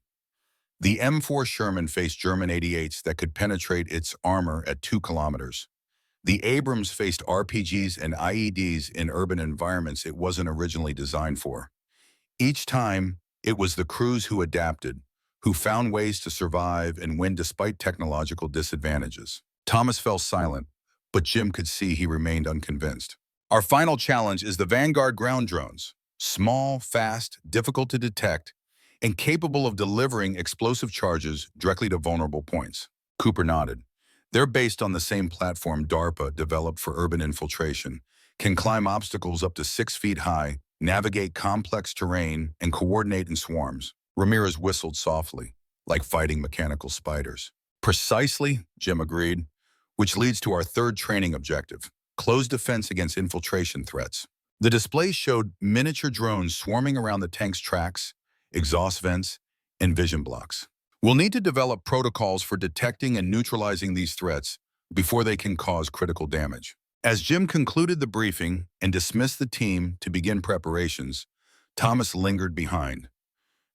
The M4 Sherman faced German 88s that could penetrate its armor at 2 kilometers. The Abrams faced RPGs and IEDs in urban environments it wasn't originally designed for. Each time, it was the crews who adapted, who found ways to survive and win despite technological disadvantages. Thomas fell silent, but Jim could see he remained unconvinced. Our final challenge is the Vanguard ground drones. Small, fast, difficult to detect, and capable of delivering explosive charges directly to vulnerable points. Cooper nodded. They're based on the same platform DARPA developed for urban infiltration, can climb obstacles up to 6 feet high, navigate complex terrain, and coordinate in swarms. Ramirez whistled softly, like fighting mechanical spiders. Precisely, Jim agreed, which leads to our third training objective, close defense against infiltration threats. The display showed miniature drones swarming around the tank's tracks, exhaust vents, and vision blocks. We'll need to develop protocols for detecting and neutralizing these threats before they can cause critical damage. As Jim concluded the briefing and dismissed the team to begin preparations, Thomas lingered behind.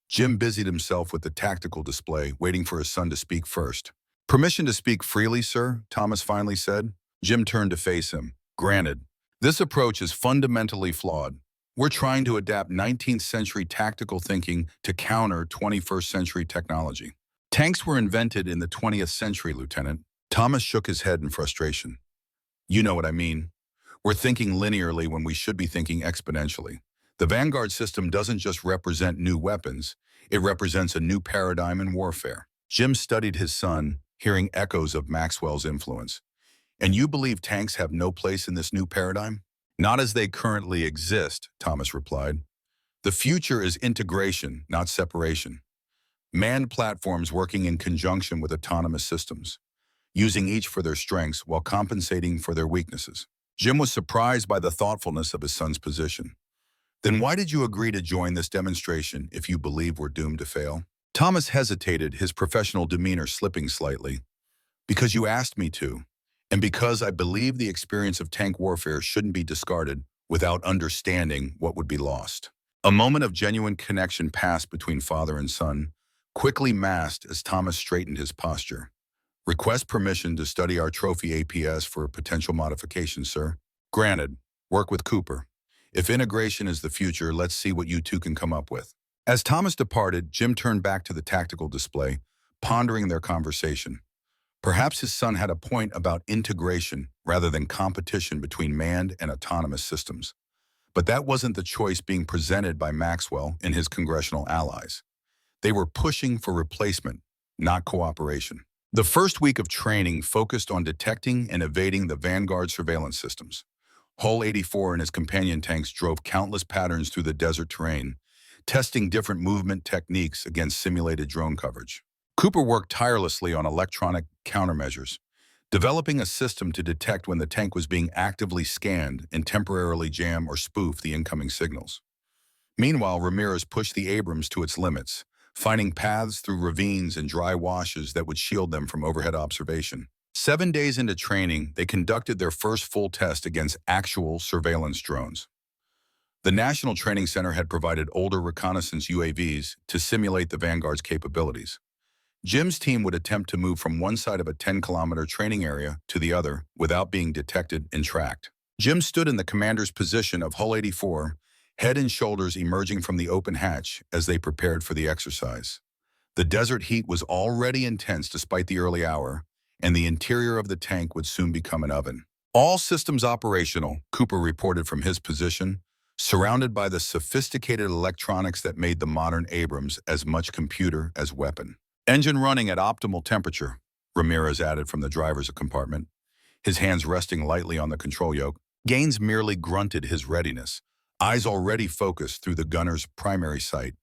Jim busied himself with the tactical display, waiting for his son to speak first. "Permission to speak freely, sir," Thomas finally said. Jim turned to face him. "Granted. This approach is fundamentally flawed. We're trying to adapt 19th century tactical thinking to counter 21st century technology. Tanks were invented in the 20th century, Lieutenant." Thomas shook his head in frustration. "You know what I mean. We're thinking linearly when we should be thinking exponentially. The Vanguard system doesn't just represent new weapons, it represents a new paradigm in warfare." Jim studied his son, hearing echoes of Maxwell's influence. "And you believe tanks have no place in this new paradigm?" "Not as they currently exist," Thomas replied. "The future is integration, not separation. Manned platforms working in conjunction with autonomous systems, using each for their strengths while compensating for their weaknesses." Jim was surprised by the thoughtfulness of his son's position. "Then why did you agree to join this demonstration if you believe we're doomed to fail?" Thomas hesitated, his professional demeanor slipping slightly. "Because you asked me to. And because I believe the experience of tank warfare shouldn't be discarded without understanding what would be lost." A moment of genuine connection passed between father and son, quickly masked as Thomas straightened his posture. "Request permission to study our trophy APS for potential modifications, sir." "Granted. Work with Cooper. If integration is the future, let's see what you two can come up with." As Thomas departed, Jim turned back to the tactical display, pondering their conversation. Perhaps his son had a point about integration rather than competition between manned and autonomous systems. But that wasn't the choice being presented by Maxwell and his congressional allies. They were pushing for replacement, not cooperation. The first week of training focused on detecting and evading the Vanguard surveillance systems. Hull 84 and his companion tanks drove countless patterns through the desert terrain, testing different movement techniques against simulated drone coverage. Cooper worked tirelessly on electronic countermeasures, developing a system to detect when the tank was being actively scanned and temporarily jam or spoof the incoming signals. Meanwhile, Ramirez pushed the Abrams to its limits, finding paths through ravines and dry washes that would shield them from overhead observation. 7 days into training, they conducted their first full test against actual surveillance drones. The National Training Center had provided older reconnaissance UAVs to simulate the Vanguard's capabilities. Jim's team would attempt to move from one side of a 10-kilometer training area to the other without being detected and tracked. Jim stood in the commander's position of Hull 84, head and shoulders emerging from the open hatch as they prepared for the exercise. The desert heat was already intense despite the early hour, and the interior of the tank would soon become an oven. "All systems operational," Cooper reported from his position, surrounded by the sophisticated electronics that made the modern Abrams as much computer as weapon. "Engine running at optimal temperature," Ramirez added from the driver's compartment, his hands resting lightly on the control yoke. Gaines merely grunted his readiness, eyes already focused through the gunner's primary sight,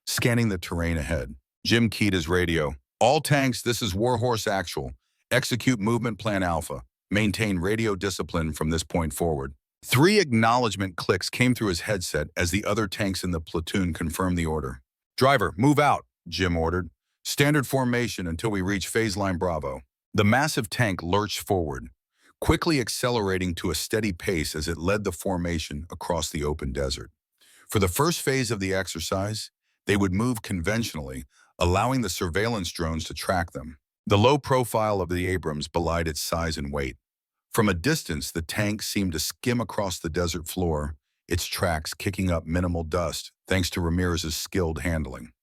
scanning the terrain ahead. Jim keyed his radio. "All tanks, this is Warhorse Actual. Execute Movement Plan Alpha. Maintain radio discipline from this point forward." 3 acknowledgement clicks came through his headset as the other tanks in the platoon confirmed the order. "Driver, move out," Jim ordered, Standard formation until we reach phase line Bravo. The massive tank lurched forward, quickly accelerating to a steady pace as it led the formation across the open desert. For the first phase of the exercise, they would move conventionally, allowing the surveillance drones to track them. The low profile of the Abrams belied its size and weight. From a distance, the tank seemed to skim across the desert floor, its tracks kicking up minimal dust thanks to Ramirez's skilled handling.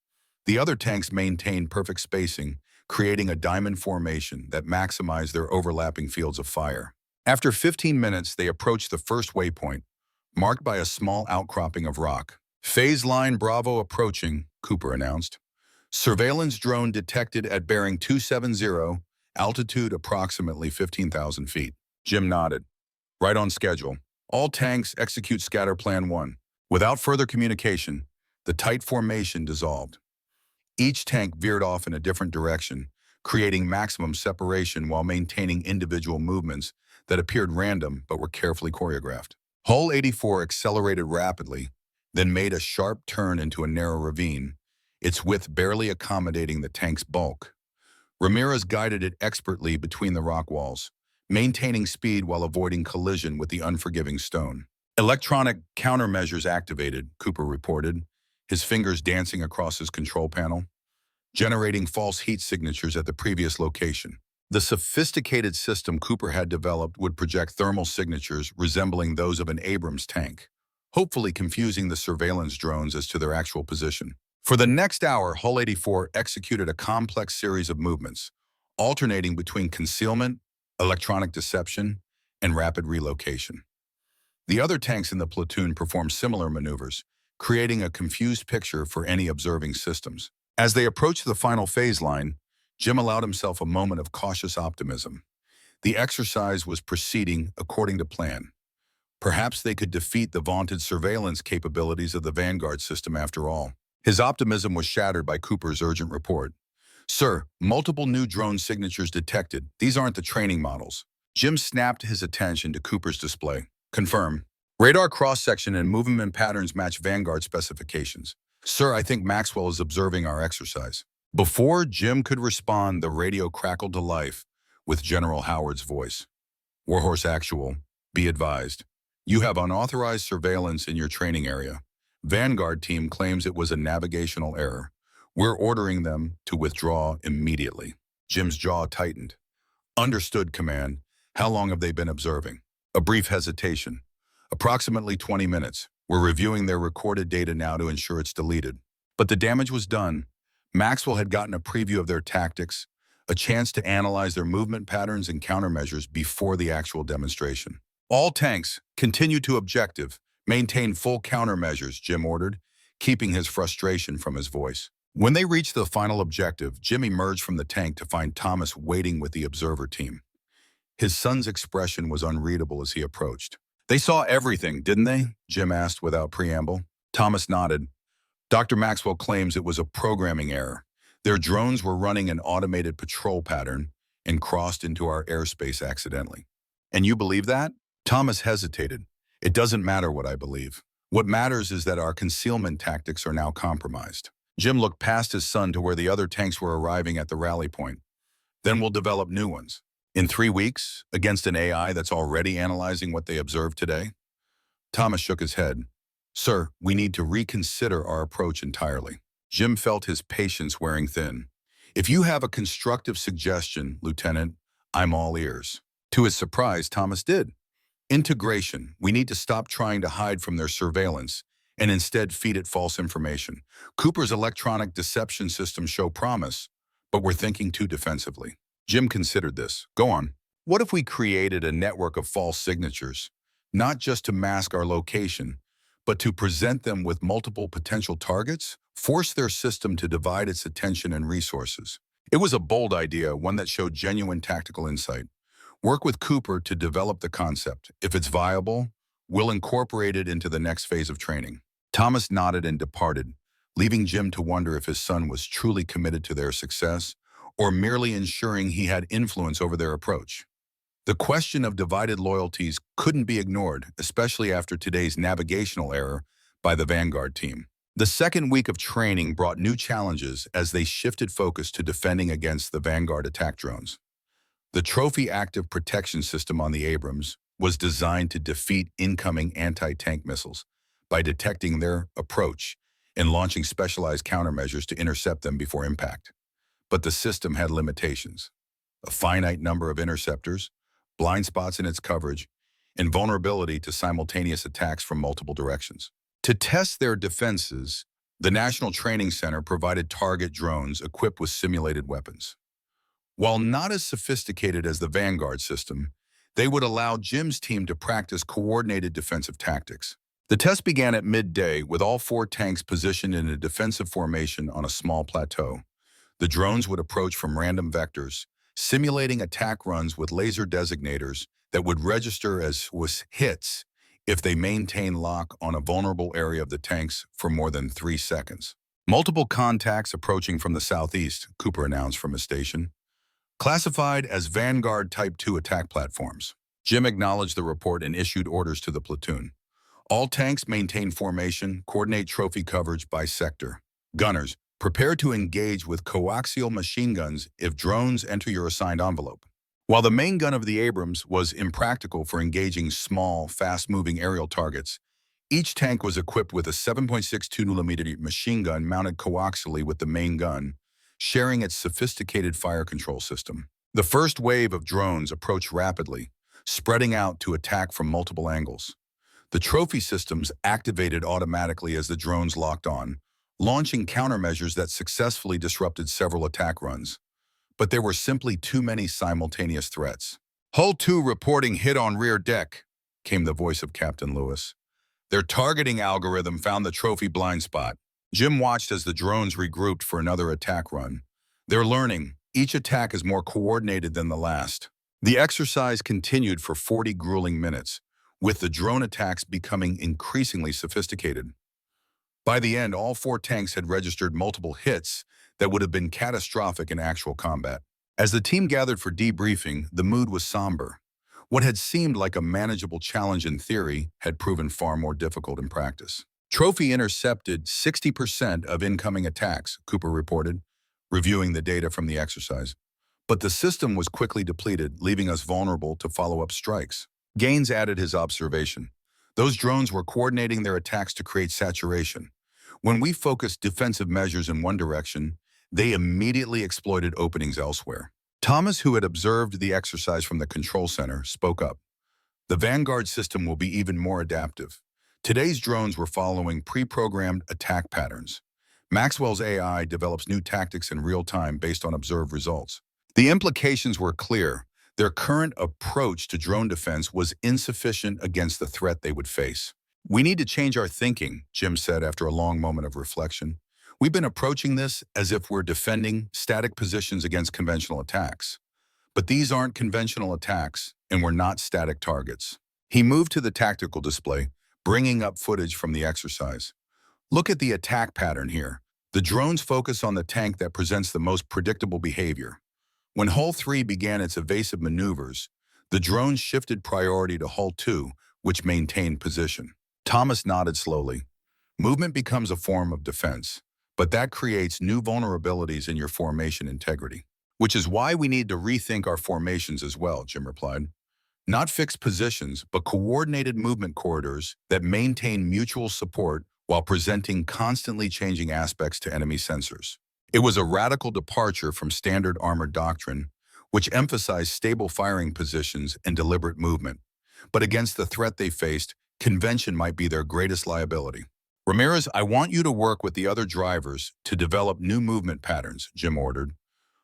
The other tanks maintained perfect spacing, creating a diamond formation that maximized their overlapping fields of fire. After 15 minutes, they approached the first waypoint, marked by a small outcropping of rock. Phase line Bravo approaching, Cooper announced. Surveillance drone detected at bearing 270, altitude approximately 15,000 feet. Jim nodded. Right on schedule. All tanks execute scatter plan 1. Without further communication, the tight formation dissolved. Each tank veered off in a different direction, creating maximum separation while maintaining individual movements that appeared random but were carefully choreographed. Hull 84 accelerated rapidly, then made a sharp turn into a narrow ravine, its width barely accommodating the tank's bulk. Ramirez guided it expertly between the rock walls, maintaining speed while avoiding collision with the unforgiving stone. Electronic countermeasures activated, Cooper reported, his fingers dancing across his control panel, generating false heat signatures at the previous location. The sophisticated system Cooper had developed would project thermal signatures resembling those of an Abrams tank, hopefully confusing the surveillance drones as to their actual position. For the next hour, Hull 84 executed a complex series of movements, alternating between concealment, electronic deception, and rapid relocation. The other tanks in the platoon performed similar maneuvers, creating a confused picture for any observing systems. As they approached the final phase line, Jim allowed himself a moment of cautious optimism. The exercise was proceeding according to plan. Perhaps they could defeat the vaunted surveillance capabilities of the Vanguard system after all. His optimism was shattered by Cooper's urgent report. Sir, multiple new drone signatures detected. These aren't the training models. Jim snapped his attention to Cooper's display. Confirm. Radar cross-section and movement patterns match Vanguard specifications. Sir, I think Maxwell is observing our exercise. Before Jim could respond, the radio crackled to life with General Howard's voice. Warhorse Actual, be advised. You have unauthorized surveillance in your training area. Vanguard team claims it was a navigational error. We're ordering them to withdraw immediately. Jim's jaw tightened. Understood, Command. How long have they been observing? A brief hesitation. Approximately 20 minutes. We're reviewing their recorded data now to ensure it's deleted. But the damage was done. Maxwell had gotten a preview of their tactics, a chance to analyze their movement patterns and countermeasures before the actual demonstration. All tanks, continue to objective. Maintain full countermeasures, Jim ordered, keeping his frustration from his voice. When they reached the final objective, Jim emerged from the tank to find Thomas waiting with the observer team. His son's expression was unreadable as he approached. They saw everything, didn't they? Jim asked without preamble. Thomas nodded. Dr. Maxwell claims it was a programming error. Their drones were running an automated patrol pattern and crossed into our airspace accidentally. And you believe that? Thomas hesitated. It doesn't matter what I believe. What matters is that our concealment tactics are now compromised. Jim looked past his son to where the other tanks were arriving at the rally point. Then we'll develop new ones. In 3 weeks, against an AI that's already analyzing what they observed today? Thomas shook his head. Sir, we need to reconsider our approach entirely. Jim felt his patience wearing thin. If you have a constructive suggestion, Lieutenant, I'm all ears. To his surprise, Thomas did. Integration. We need to stop trying to hide from their surveillance and instead feed it false information. Cooper's electronic deception systems show promise, but we're thinking too defensively. Jim considered this. Go on. What if we created a network of false signatures, not just to mask our location, but to present them with multiple potential targets, force their system to divide its attention and resources? It was a bold idea, one that showed genuine tactical insight. Work with Cooper to develop the concept. If it's viable, we'll incorporate it into the next phase of training. Thomas nodded and departed, leaving Jim to wonder if his son was truly committed to their success or merely ensuring he had influence over their approach. The question of divided loyalties couldn't be ignored, especially after today's navigational error by the Vanguard team. The second week of training brought new challenges as they shifted focus to defending against the Vanguard attack drones. The Trophy Active Protection System on the Abrams was designed to defeat incoming anti-tank missiles by detecting their approach and launching specialized countermeasures to intercept them before impact. But the system had limitations: a finite number of interceptors, blind spots in its coverage, and vulnerability to simultaneous attacks from multiple directions. To test their defenses, the National Training Center provided target drones equipped with simulated weapons. While not as sophisticated as the Vanguard system, they would allow Jim's team to practice coordinated defensive tactics. The test began at midday with all 4 tanks positioned in a defensive formation on a small plateau. The drones would approach from random vectors, simulating attack runs with laser designators that would register as hits if they maintain lock on a vulnerable area of the tanks for more than 3 seconds. Multiple contacts approaching from the southeast, Cooper announced from his station, classified as Vanguard Type 2 attack platforms. Jim acknowledged the report and issued orders to the platoon. All tanks maintain formation, coordinate trophy coverage by sector. Gunners, prepare to engage with coaxial machine guns if drones enter your assigned envelope. While the main gun of the Abrams was impractical for engaging small, fast-moving aerial targets, each tank was equipped with a 7.62mm machine gun mounted coaxially with the main gun, sharing its sophisticated fire control system. The first wave of drones approached rapidly, spreading out to attack from multiple angles. The trophy systems activated automatically as the drones locked on, launching countermeasures that successfully disrupted several attack runs. But there were simply too many simultaneous threats. "Hull 2 reporting hit on rear deck," came the voice of Captain Lewis. "Their targeting algorithm found the trophy blind spot." Jim watched as the drones regrouped for another attack run. They're learning. Each attack is more coordinated than the last. The exercise continued for 40 grueling minutes, with the drone attacks becoming increasingly sophisticated. By the end, all 4 tanks had registered multiple hits that would have been catastrophic in actual combat. As the team gathered for debriefing, the mood was somber. What had seemed like a manageable challenge in theory had proven far more difficult in practice. Trophy intercepted 60% of incoming attacks, Cooper reported, reviewing the data from the exercise. But the system was quickly depleted, leaving us vulnerable to follow-up strikes. Gaines added his observation. Those drones were coordinating their attacks to create saturation. When we focused defensive measures in one direction, they immediately exploited openings elsewhere. Thomas, who had observed the exercise from the control center, spoke up. "The Vanguard system will be even more adaptive. Today's drones were following pre-programmed attack patterns. Maxwell's AI develops new tactics in real time based on observed results." The implications were clear. Their current approach to drone defense was insufficient against the threat they would face. "We need to change our thinking," Jim said after a long moment of reflection. "We've been approaching this as if we're defending static positions against conventional attacks. But these aren't conventional attacks, and we're not static targets." He moved to the tactical display, bringing up footage from the exercise. "Look at the attack pattern here. The drones focus on the tank that presents the most predictable behavior. When Hull 3 began its evasive maneuvers, the drones shifted priority to Hull 2, which maintained position." Thomas nodded slowly. "Movement becomes a form of defense, but that creates new vulnerabilities in your formation integrity. Which is why we need to rethink our formations as well," Jim replied. "Not fixed positions, but coordinated movement corridors that maintain mutual support while presenting constantly changing aspects to enemy sensors." It was a radical departure from standard armored doctrine, which emphasized stable firing positions and deliberate movement. But against the threat they faced, convention might be their greatest liability. "Ramirez, I want you to work with the other drivers to develop new movement patterns," Jim ordered.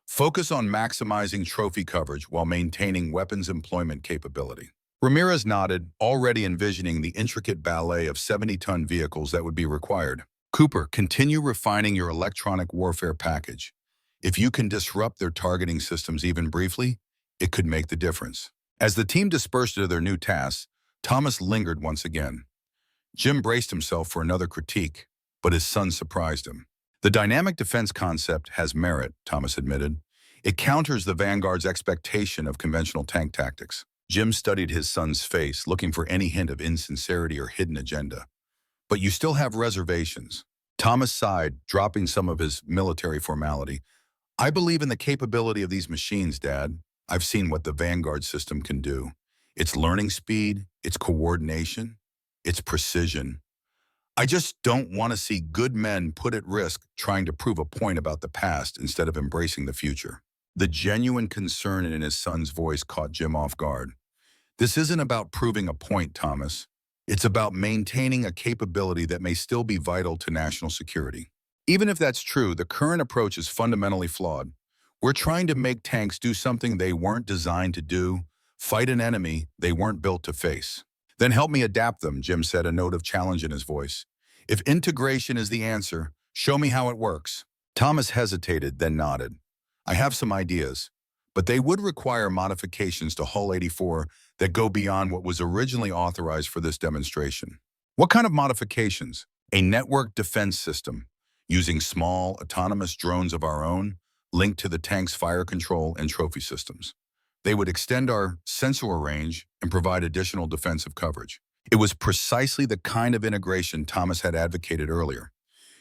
"Focus on maximizing trophy coverage while maintaining weapons employment capability." Ramirez nodded, already envisioning the intricate ballet of 70-ton vehicles that would be required. "Cooper, continue refining your electronic warfare package. If you can disrupt their targeting systems even briefly, it could make the difference." As the team dispersed to their new tasks, Thomas lingered once again. Jim braced himself for another critique, but his son surprised him. "The dynamic defense concept has merit," Thomas admitted. "It counters the Vanguard's expectation of conventional tank tactics." Jim studied his son's face, looking for any hint of insincerity or hidden agenda. "But you still have reservations." Thomas sighed, dropping some of his military formality. I believe in the capability of these machines, Dad. I've seen what the Vanguard system can do. Its learning speed, its coordination, its precision. I just don't want to see good men put at risk trying to prove a point about the past instead of embracing the future. The genuine concern in his son's voice caught Jim off guard. This isn't about proving a point, Thomas. It's about maintaining a capability that may still be vital to national security. Even if that's true, the current approach is fundamentally flawed. We're trying to make tanks do something they weren't designed to do, fight an enemy they weren't built to face. Then help me adapt them, Jim said, a note of challenge in his voice. If integration is the answer, show me how it works. Thomas hesitated, then nodded. I have some ideas, but they would require modifications to Hull 84 that go beyond what was originally authorized for this demonstration. What kind of modifications? A network defense system, using small, autonomous drones of our own, linked to the tank's fire control and trophy systems. They would extend our sensor range and provide additional defensive coverage. It was precisely the kind of integration Thomas had advocated earlier,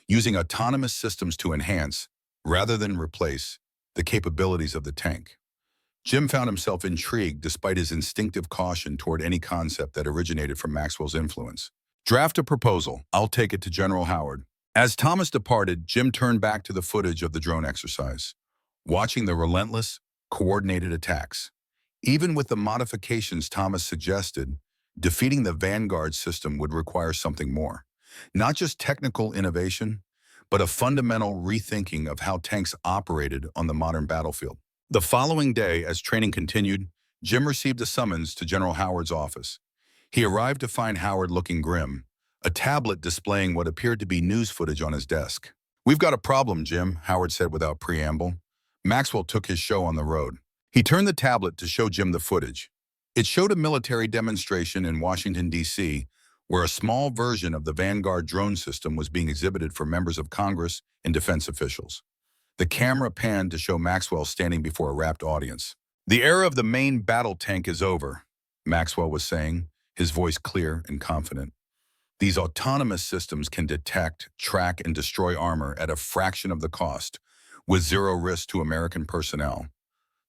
using autonomous systems to enhance, rather than replace, the capabilities of the tank. Jim found himself intrigued despite his instinctive caution toward any concept that originated from Maxwell's influence. Draft a proposal. I'll take it to General Howard. As Thomas departed, Jim turned back to the footage of the drone exercise, watching the relentless, coordinated attacks. Even with the modifications Thomas suggested, defeating the Vanguard system would require something more. Not just technical innovation, but a fundamental rethinking of how tanks operated on the modern battlefield. The following day, as training continued, Jim received a summons to General Howard's office. He arrived to find Howard looking grim, a tablet displaying what appeared to be news footage on his desk. "We've got a problem, Jim," Howard said without preamble. Maxwell took his show on the road. He turned the tablet to show Jim the footage. It showed a military demonstration in Washington, D.C., where a small version of the Vanguard drone system was being exhibited for members of Congress and defense officials. The camera panned to show Maxwell standing before a rapt audience. "The era of the main battle tank is over," Maxwell was saying, his voice clear and confident. "These autonomous systems can detect, track, and destroy armor at a fraction of the cost, with zero risk to American personnel.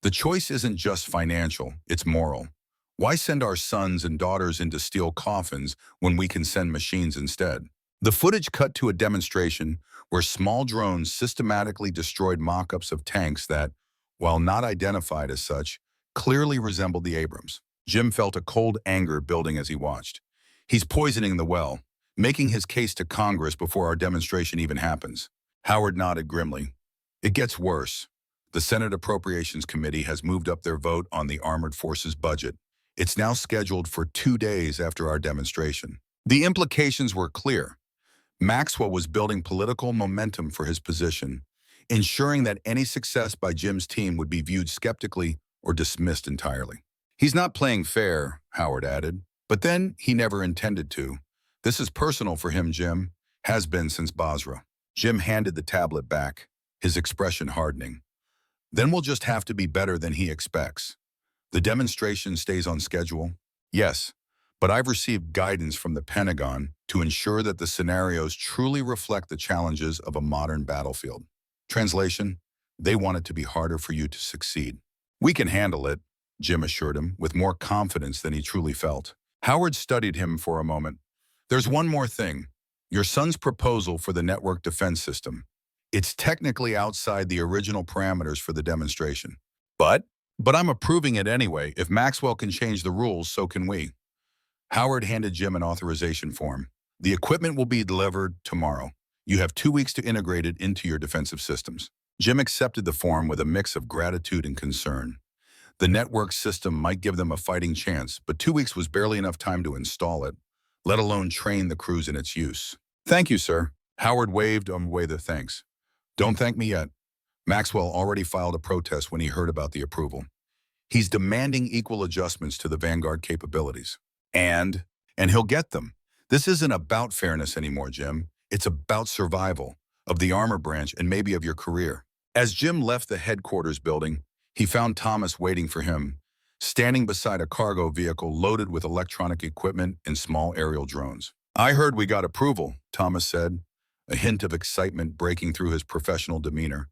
The choice isn't just financial, it's moral. Why send our sons and daughters into steel coffins when we can send machines instead?" The footage cut to a demonstration where small drones systematically destroyed mock-ups of tanks that, while not identified as such, clearly resembled the Abrams. Jim felt a cold anger building as he watched. He's poisoning the well, making his case to Congress before our demonstration even happens. Howard nodded grimly. It gets worse. The Senate Appropriations Committee has moved up their vote on the Armored Forces budget. It's now scheduled for 2 days after our demonstration. The implications were clear. Maxwell was building political momentum for his position, ensuring that any success by Jim's team would be viewed skeptically or dismissed entirely. He's not playing fair, Howard added, but then he never intended to. This is personal for him, Jim. Has been since Basra. Jim handed the tablet back, his expression hardening. Then we'll just have to be better than he expects. The demonstration stays on schedule? Yes, but I've received guidance from the Pentagon to ensure that the scenarios truly reflect the challenges of a modern battlefield. Translation, they want it to be harder for you to succeed. We can handle it, Jim assured him, with more confidence than he truly felt. Howard studied him for a moment. There's one more thing. Your son's proposal for the network defense system. It's technically outside the original parameters for the demonstration. But I'm approving it anyway. If Maxwell can change the rules, so can we. Howard handed Jim an authorization form. The equipment will be delivered tomorrow. You have 2 weeks to integrate it into your defensive systems. Jim accepted the form with a mix of gratitude and concern. The network system might give them a fighting chance, but 2 weeks was barely enough time to install it, let alone train the crews in its use. Thank you, sir. Howard waved away the thanks. Don't thank me yet. Maxwell already filed a protest when he heard about the approval. He's demanding equal adjustments to the Vanguard capabilities. And he'll get them. This isn't about fairness anymore, Jim. It's about survival, of the armor branch and maybe of your career. As Jim left the headquarters building, he found Thomas waiting for him, standing beside a cargo vehicle loaded with electronic equipment and small aerial drones. I heard we got approval, Thomas said, a hint of excitement breaking through his professional demeanor.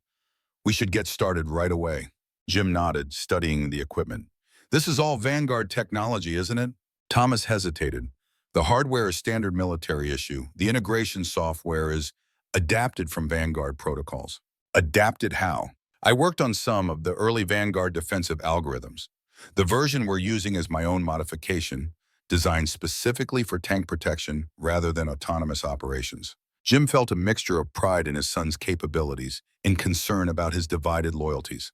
"We should get started right away." Jim nodded, studying the equipment. "This is all Vanguard technology, isn't it?" Thomas hesitated. "The hardware is standard military issue. The integration software is adapted from Vanguard protocols." "Adapted how?" "I worked on some of the early Vanguard defensive algorithms. The version we're using is my own modification, designed specifically for tank protection rather than autonomous operations." Jim felt a mixture of pride in his son's capabilities and concern about his divided loyalties.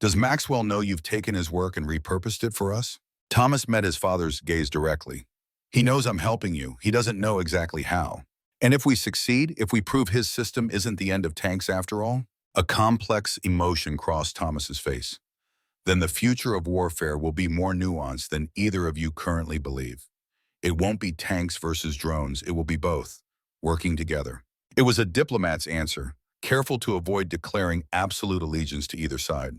"Does Maxwell know you've taken his work and repurposed it for us?" Thomas met his father's gaze directly. "He knows I'm helping you. He doesn't know exactly how. And if we succeed, if we prove his system isn't the end of tanks after all?" A complex emotion crossed Thomas's face. "Then the future of warfare will be more nuanced than either of you currently believe. It won't be tanks versus drones. It will be both, working together." It was a diplomat's answer, careful to avoid declaring absolute allegiance to either side.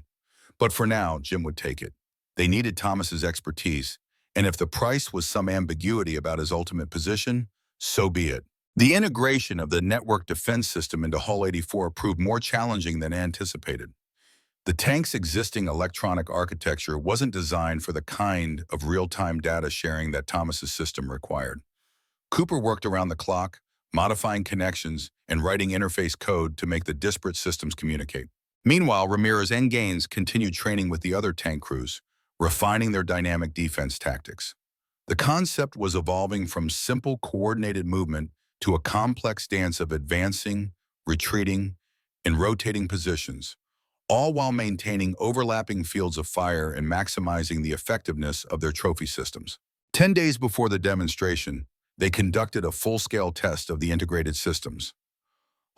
But for now, Jim would take it. They needed Thomas's expertise, and if the price was some ambiguity about his ultimate position, so be it. The integration of the network defense system into Hull 84 proved more challenging than anticipated. The tank's existing electronic architecture wasn't designed for the kind of real-time data sharing that Thomas's system required. Cooper worked around the clock, modifying connections and writing interface code to make the disparate systems communicate. Meanwhile, Ramirez and Gaines continued training with the other tank crews, refining their dynamic defense tactics. The concept was evolving from simple coordinated movement to a complex dance of advancing, retreating, and rotating positions, all while maintaining overlapping fields of fire and maximizing the effectiveness of their trophy systems. 10 days before the demonstration, they conducted a full-scale test of the integrated systems.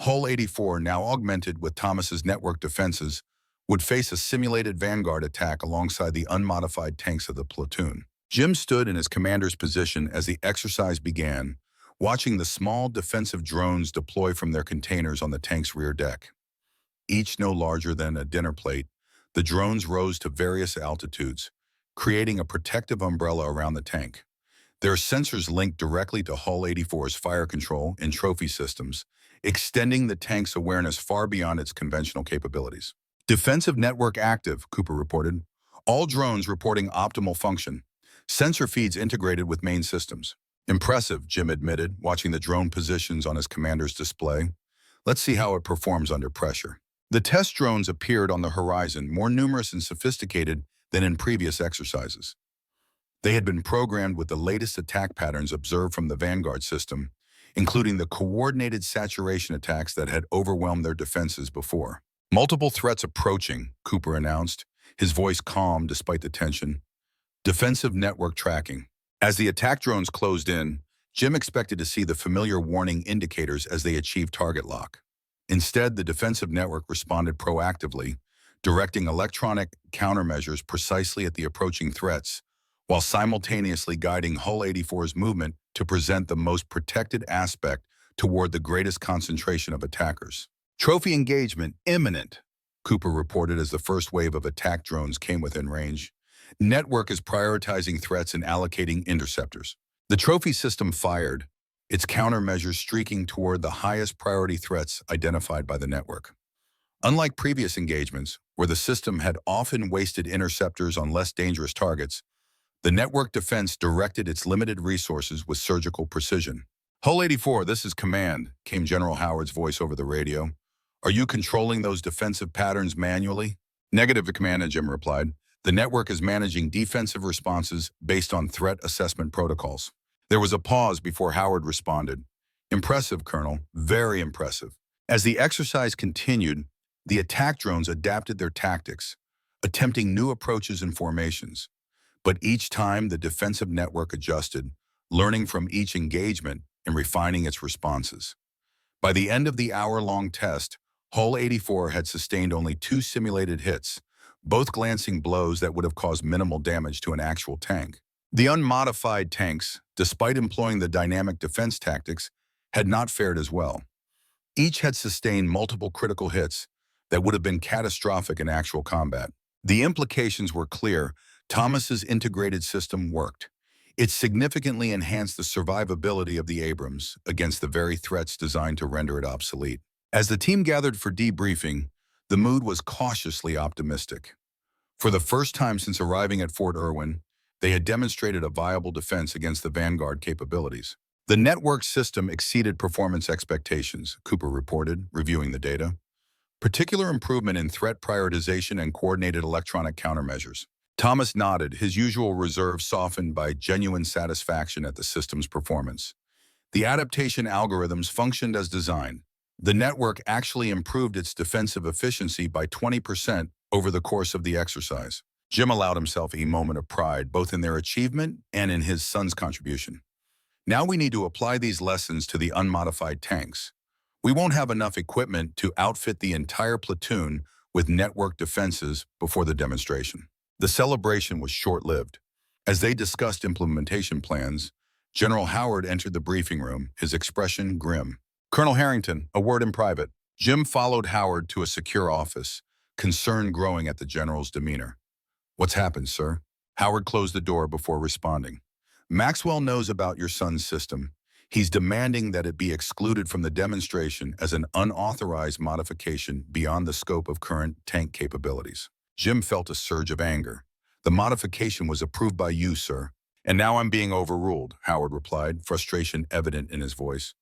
Hull 84, now augmented with Thomas's network defenses, would face a simulated Vanguard attack alongside the unmodified tanks of the platoon. Jim stood in his commander's position as the exercise began, watching the small defensive drones deploy from their containers on the tank's rear deck. Each no larger than a dinner plate, the drones rose to various altitudes, creating a protective umbrella around the tank. Their sensors linked directly to Hull 84's fire control and trophy systems, extending the tank's awareness far beyond its conventional capabilities. "Defensive network active," Cooper reported. "All drones reporting optimal function. Sensor feeds integrated with main systems." "Impressive," Jim admitted, watching the drone positions on his commander's display. "Let's see how it performs under pressure." The test drones appeared on the horizon, more numerous and sophisticated than in previous exercises. They had been programmed with the latest attack patterns observed from the Vanguard system, including the coordinated saturation attacks that had overwhelmed their defenses before. "Multiple threats approaching," Cooper announced, his voice calm despite the tension. "Defensive network tracking." As the attack drones closed in, Jim expected to see the familiar warning indicators as they achieved target lock. Instead, the defensive network responded proactively, directing electronic countermeasures precisely at the approaching threats, while simultaneously guiding Hull 84's movement to present the most protected aspect toward the greatest concentration of attackers. "Trophy engagement imminent," Cooper reported as the first wave of attack drones came within range. "Network is prioritizing threats and allocating interceptors." The trophy system fired, its countermeasures streaking toward the highest priority threats identified by the network. Unlike previous engagements, where the system had often wasted interceptors on less dangerous targets, the network defense directed its limited resources with surgical precision. "Hull 84, this is command," came General Howard's voice over the radio. "Are you controlling those defensive patterns manually?" "Negative, Commander," Jim replied. "The network is managing defensive responses based on threat assessment protocols." There was a pause before Howard responded. "Impressive, Colonel. Very impressive." As the exercise continued, the attack drones adapted their tactics, attempting new approaches and formations. But each time, the defensive network adjusted, learning from each engagement and refining its responses. By the end of the hour-long test, Hull 84 had sustained only 2 simulated hits, both glancing blows that would have caused minimal damage to an actual tank. The unmodified tanks, despite employing the dynamic defense tactics, had not fared as well. Each had sustained multiple critical hits that would have been catastrophic in actual combat. The implications were clear. Thomas's integrated system worked. It significantly enhanced the survivability of the Abrams against the very threats designed to render it obsolete. As the team gathered for debriefing, the mood was cautiously optimistic. For the first time since arriving at Fort Irwin, they had demonstrated a viable defense against the Vanguard capabilities. The network system exceeded performance expectations, Cooper reported, reviewing the data. Particular improvement in threat prioritization and coordinated electronic countermeasures. Thomas nodded, his usual reserve softened by genuine satisfaction at the system's performance. The adaptation algorithms functioned as designed. The network actually improved its defensive efficiency by 20% over the course of the exercise. Jim allowed himself a moment of pride, both in their achievement and in his son's contribution. Now we need to apply these lessons to the unmodified tanks. We won't have enough equipment to outfit the entire platoon with network defenses before the demonstration. The celebration was short-lived. As they discussed implementation plans, General Howard entered the briefing room, his expression grim. "Colonel Harrington, a word in private." Jim followed Howard to a secure office, concern growing at the general's demeanor. "What's happened, sir?" Howard closed the door before responding. "Maxwell knows about your son's system. He's demanding that it be excluded from the demonstration as an unauthorized modification beyond the scope of current tank capabilities." Jim felt a surge of anger. "The modification was approved by you, sir." "And now I'm being overruled," Howard replied, frustration evident in his voice.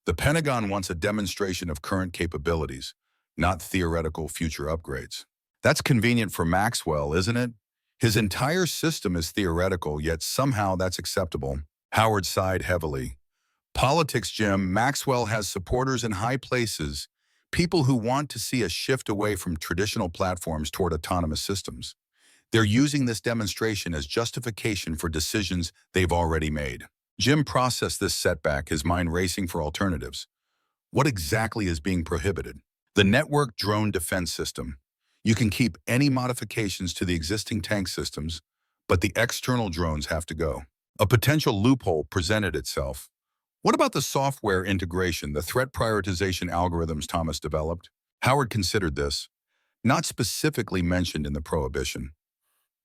"The Pentagon wants a demonstration of current capabilities, not theoretical future upgrades." "That's convenient for Maxwell, isn't it? His entire system is theoretical, yet somehow that's acceptable." Howard sighed heavily. "Politics, Jim. Maxwell has supporters in high places, people who want to see a shift away from traditional platforms toward autonomous systems. They're using this demonstration as justification for decisions they've already made." Jim processed this setback, his mind racing for alternatives. What exactly is being prohibited? The network drone defense system. You can keep any modifications to the existing tank systems, but the external drones have to go. A potential loophole presented itself. What about the software integration, the threat prioritization algorithms Thomas developed? Howard considered this, not specifically mentioned in the prohibition.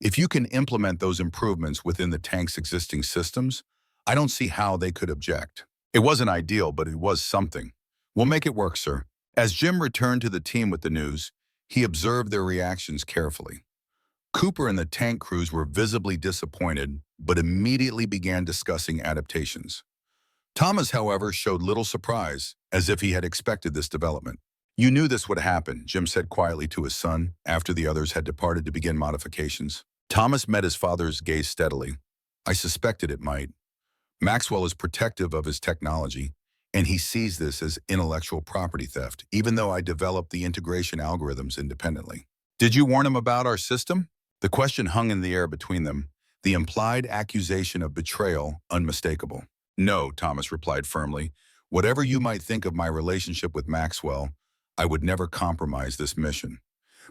If you can implement those improvements within the tank's existing systems, I don't see how they could object. It wasn't ideal, but it was something. "We'll make it work, sir." As Jim returned to the team with the news, he observed their reactions carefully. Cooper and the tank crews were visibly disappointed, but immediately began discussing adaptations. Thomas, however, showed little surprise, as if he had expected this development. "You knew this would happen," Jim said quietly to his son, after the others had departed to begin modifications. Thomas met his father's gaze steadily. "I suspected it might. Maxwell is protective of his technology, and he sees this as intellectual property theft, even though I developed the integration algorithms independently." "Did you warn him about our system?" The question hung in the air between them, the implied accusation of betrayal unmistakable. "No," Thomas replied firmly. "Whatever you might think of my relationship with Maxwell, I would never compromise this mission.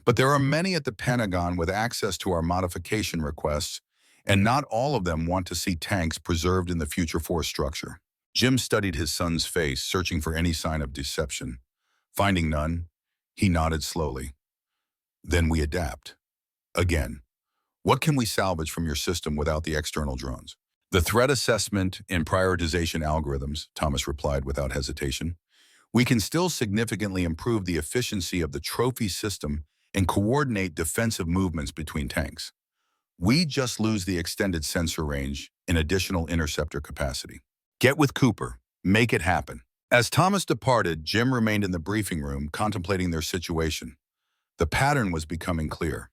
But there are many at the Pentagon with access to our modification requests, and not all of them want to see tanks preserved in the future force structure." Jim studied his son's face, searching for any sign of deception. Finding none, he nodded slowly. "Then we adapt. Again, what can we salvage from your system without the external drones?" "The threat assessment and prioritization algorithms," Thomas replied without hesitation. "We can still significantly improve the efficiency of the trophy system and coordinate defensive movements between tanks. We just lose the extended sensor range and additional interceptor capacity. Get with Cooper. Make it happen." As Thomas departed, Jim remained in the briefing room, contemplating their situation. The pattern was becoming clear.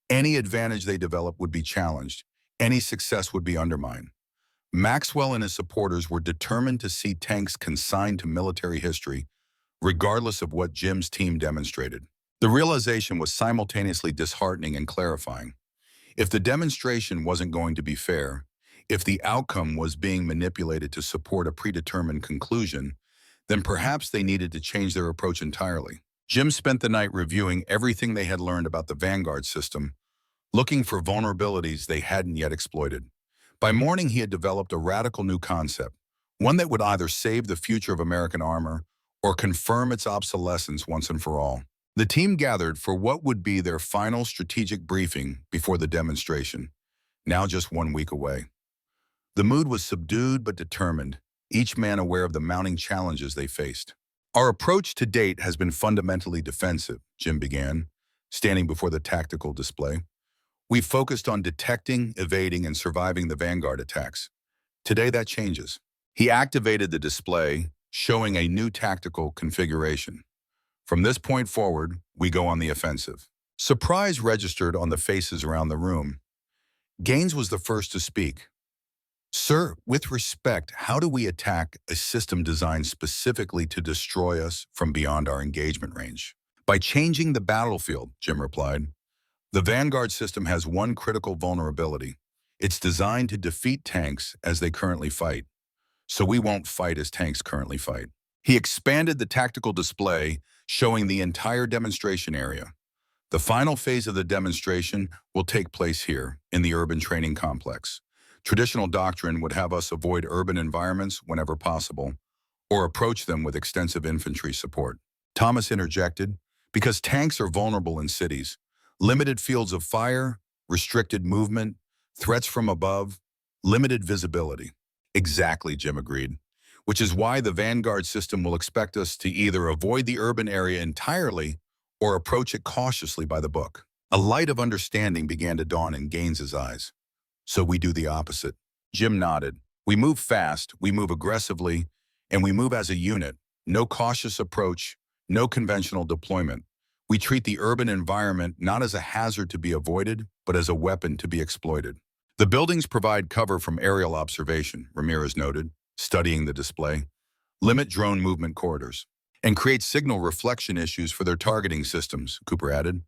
Any advantage they developed would be challenged. Any success would be undermined. Maxwell and his supporters were determined to see tanks consigned to military history, regardless of what Jim's team demonstrated. The realization was simultaneously disheartening and clarifying. If the demonstration wasn't going to be fair, if the outcome was being manipulated to support a predetermined conclusion, then perhaps they needed to change their approach entirely. Jim spent the night reviewing everything they had learned about the Vanguard system, looking for vulnerabilities they hadn't yet exploited. By morning, he had developed a radical new concept, one that would either save the future of American armor or confirm its obsolescence once and for all. The team gathered for what would be their final strategic briefing before the demonstration, now just 1 week away. The mood was subdued but determined, each man aware of the mounting challenges they faced. Our approach to date has been fundamentally defensive, Jim began, standing before the tactical display. We focused on detecting, evading, and surviving the Vanguard attacks. Today that changes. He activated the display, showing a new tactical configuration. From this point forward, we go on the offensive. Surprise registered on the faces around the room. Gaines was the first to speak. Sir, with respect, how do we attack a system designed specifically to destroy us from beyond our engagement range? By changing the battlefield, Jim replied. The Vanguard system has one critical vulnerability. It's designed to defeat tanks as they currently fight. So we won't fight as tanks currently fight. He expanded the tactical display, showing the entire demonstration area. The final phase of the demonstration will take place here, in the urban training complex. Traditional doctrine would have us avoid urban environments whenever possible, or approach them with extensive infantry support. Thomas interjected, because tanks are vulnerable in cities. Limited fields of fire, restricted movement, threats from above, limited visibility. Exactly, Jim agreed, which is why the Vanguard system will expect us to either avoid the urban area entirely or approach it cautiously by the book. A light of understanding began to dawn in Gaines's eyes. So we do the opposite. Jim nodded. We move fast, we move aggressively, and we move as a unit. No cautious approach, no conventional deployment. We treat the urban environment not as a hazard to be avoided, but as a weapon to be exploited. The buildings provide cover from aerial observation, Ramirez noted, studying the display, limit drone movement corridors, and create signal reflection issues for their targeting systems, Cooper added.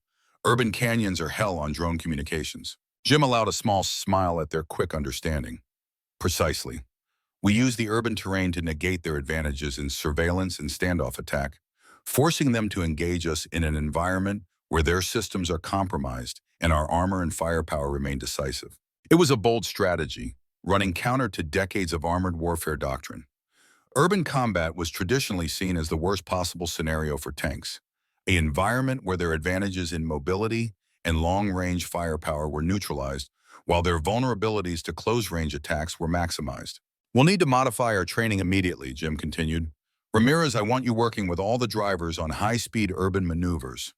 Urban canyons are hell on drone communications. Jim allowed a small smile at their quick understanding. Precisely. We use the urban terrain to negate their advantages in surveillance and standoff attack, forcing them to engage us in an environment where their systems are compromised and our armor and firepower remain decisive. It was a bold strategy, running counter to decades of armored warfare doctrine. Urban combat was traditionally seen as the worst possible scenario for tanks, an environment where their advantages in mobility and long-range firepower were neutralized, while their vulnerabilities to close-range attacks were maximized. We'll need to modify our training immediately, Jim continued. Ramirez, I want you working with all the drivers on high-speed urban maneuvers,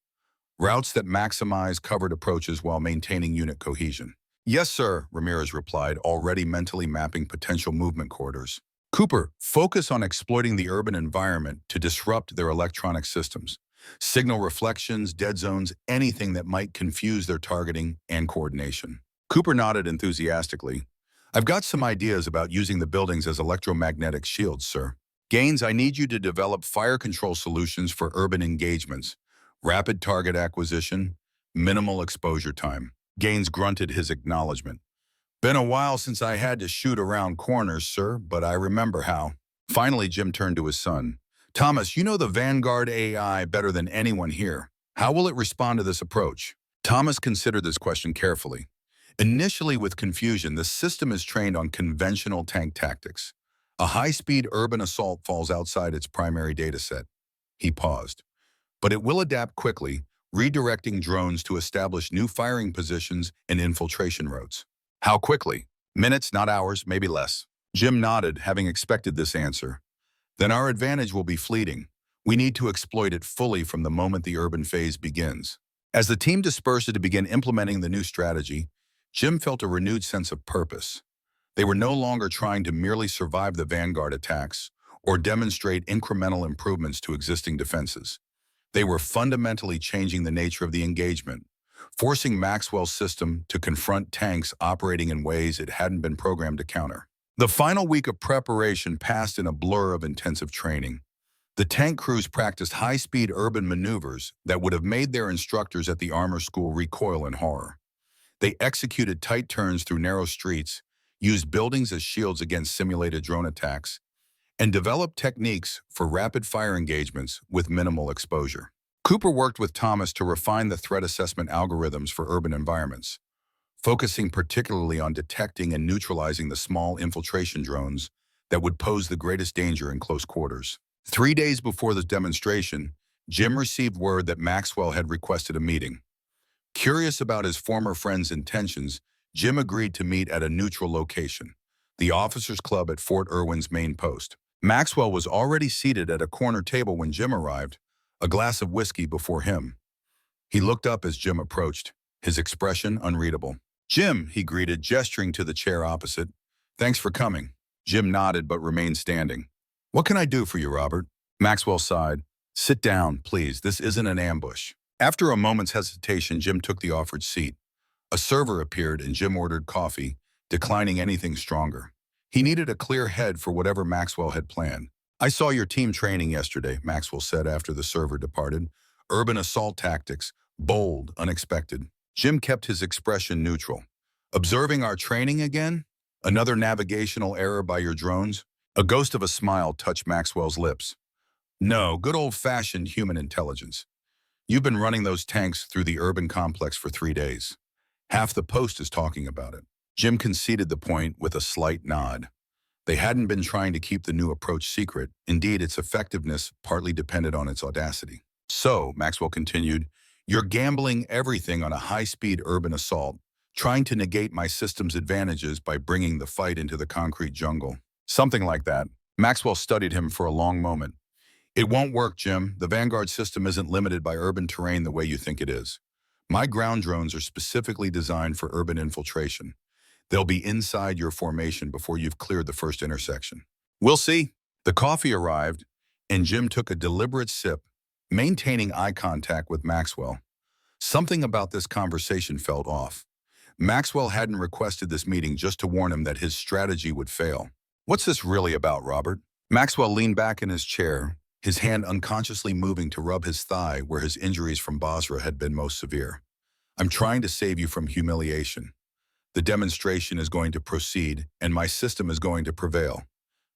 routes that maximize covered approaches while maintaining unit cohesion. Yes, sir, Ramirez replied, already mentally mapping potential movement corridors. Cooper, focus on exploiting the urban environment to disrupt their electronic systems. Signal reflections, dead zones, anything that might confuse their targeting and coordination. Cooper nodded enthusiastically. I've got some ideas about using the buildings as electromagnetic shields, sir. Gaines, I need you to develop fire control solutions for urban engagements. Rapid target acquisition, minimal exposure time. Gaines grunted his acknowledgement. Been a while since I had to shoot around corners, sir, but I remember how. Finally, Jim turned to his son. Thomas, you know the Vanguard AI better than anyone here. How will it respond to this approach? Thomas considered this question carefully. Initially with confusion, the system is trained on conventional tank tactics. A high-speed urban assault falls outside its primary dataset. He paused. But it will adapt quickly, redirecting drones to establish new firing positions and infiltration routes. How quickly? Minutes, not hours, maybe less. Jim nodded, having expected this answer. Then our advantage will be fleeting. We need to exploit it fully from the moment the urban phase begins. As the team dispersed to begin implementing the new strategy, Jim felt a renewed sense of purpose. They were no longer trying to merely survive the Vanguard attacks or demonstrate incremental improvements to existing defenses. They were fundamentally changing the nature of the engagement, forcing Maxwell's system to confront tanks operating in ways it hadn't been programmed to counter. The final week of preparation passed in a blur of intensive training. The tank crews practiced high-speed urban maneuvers that would have made their instructors at the armor school recoil in horror. They executed tight turns through narrow streets, used buildings as shields against simulated drone attacks, and developed techniques for rapid fire engagements with minimal exposure. Cooper worked with Thomas to refine the threat assessment algorithms for urban environments, focusing particularly on detecting and neutralizing the small infiltration drones that would pose the greatest danger in close quarters. 3 days before the demonstration, Jim received word that Maxwell had requested a meeting. Curious about his former friend's intentions, Jim agreed to meet at a neutral location, the officers' club at Fort Irwin's main post. Maxwell was already seated at a corner table when Jim arrived, a glass of whiskey before him. He looked up as Jim approached, his expression unreadable. "Jim," he greeted, gesturing to the chair opposite. "Thanks for coming." Jim nodded but remained standing. "What can I do for you, Robert?" Maxwell sighed. "Sit down, please. This isn't an ambush." After a moment's hesitation, Jim took the offered seat. A server appeared and Jim ordered coffee, declining anything stronger. He needed a clear head for whatever Maxwell had planned. "I saw your team training yesterday," Maxwell said after the server departed. "Urban assault tactics, bold, unexpected." Jim kept his expression neutral. "Observing our training again? Another navigational error by your drones?" A ghost of a smile touched Maxwell's lips. "No, good old-fashioned human intelligence. You've been running those tanks through the urban complex for 3 days. Half the post is talking about it." Jim conceded the point with a slight nod. They hadn't been trying to keep the new approach secret. Indeed, its effectiveness partly depended on its audacity. "So," Maxwell continued, "you're gambling everything on a high-speed urban assault, trying to negate my system's advantages by bringing the fight into the concrete jungle." "Something like that." Maxwell studied him for a long moment. "It won't work, Jim. The Vanguard system isn't limited by urban terrain the way you think it is. My ground drones are specifically designed for urban infiltration. They'll be inside your formation before you've cleared the first intersection." "We'll see." The coffee arrived, and Jim took a deliberate sip, maintaining eye contact with Maxwell. Something about this conversation felt off. Maxwell hadn't requested this meeting just to warn him that his strategy would fail. "What's this really about, Robert?" Maxwell leaned back in his chair, his hand unconsciously moving to rub his thigh where his injuries from Basra had been most severe. "I'm trying to save you from humiliation. The demonstration is going to proceed, and my system is going to prevail.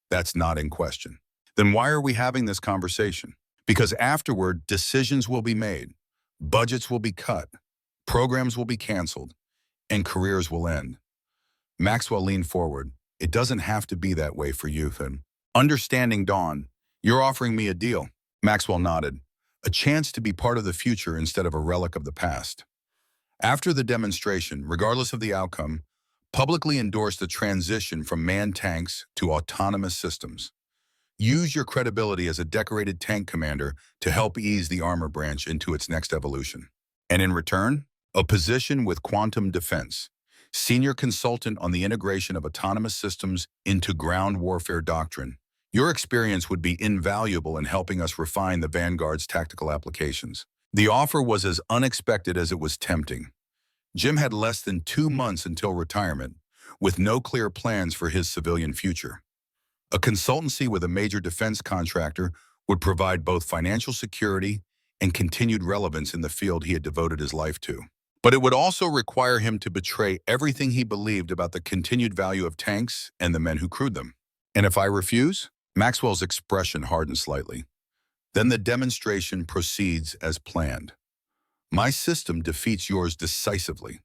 That's not in question." "Then why are we having this conversation?" "Because afterward, decisions will be made, budgets will be cut, programs will be canceled, and careers will end." Maxwell leaned forward. "It doesn't have to be that way for you, then." Understanding dawned. "You're offering me a deal." Maxwell nodded. "A chance to be part of the future instead of a relic of the past." After the demonstration, regardless of the outcome, publicly endorsed the transition from manned tanks to autonomous systems. Use your credibility as a decorated tank commander to help ease the armor branch into its next evolution. And in return, a position with quantum defense, senior consultant on the integration of autonomous systems into ground warfare doctrine. Your experience would be invaluable in helping us refine the Vanguard's tactical applications. The offer was as unexpected as it was tempting. Jim had less than 2 months until retirement, with no clear plans for his civilian future. A consultancy with a major defense contractor would provide both financial security and continued relevance in the field he had devoted his life to. But it would also require him to betray everything he believed about the continued value of tanks and the men who crewed them. "And if I refuse?" Maxwell's expression hardened slightly. "Then the demonstration proceeds as planned. My system defeats yours decisively,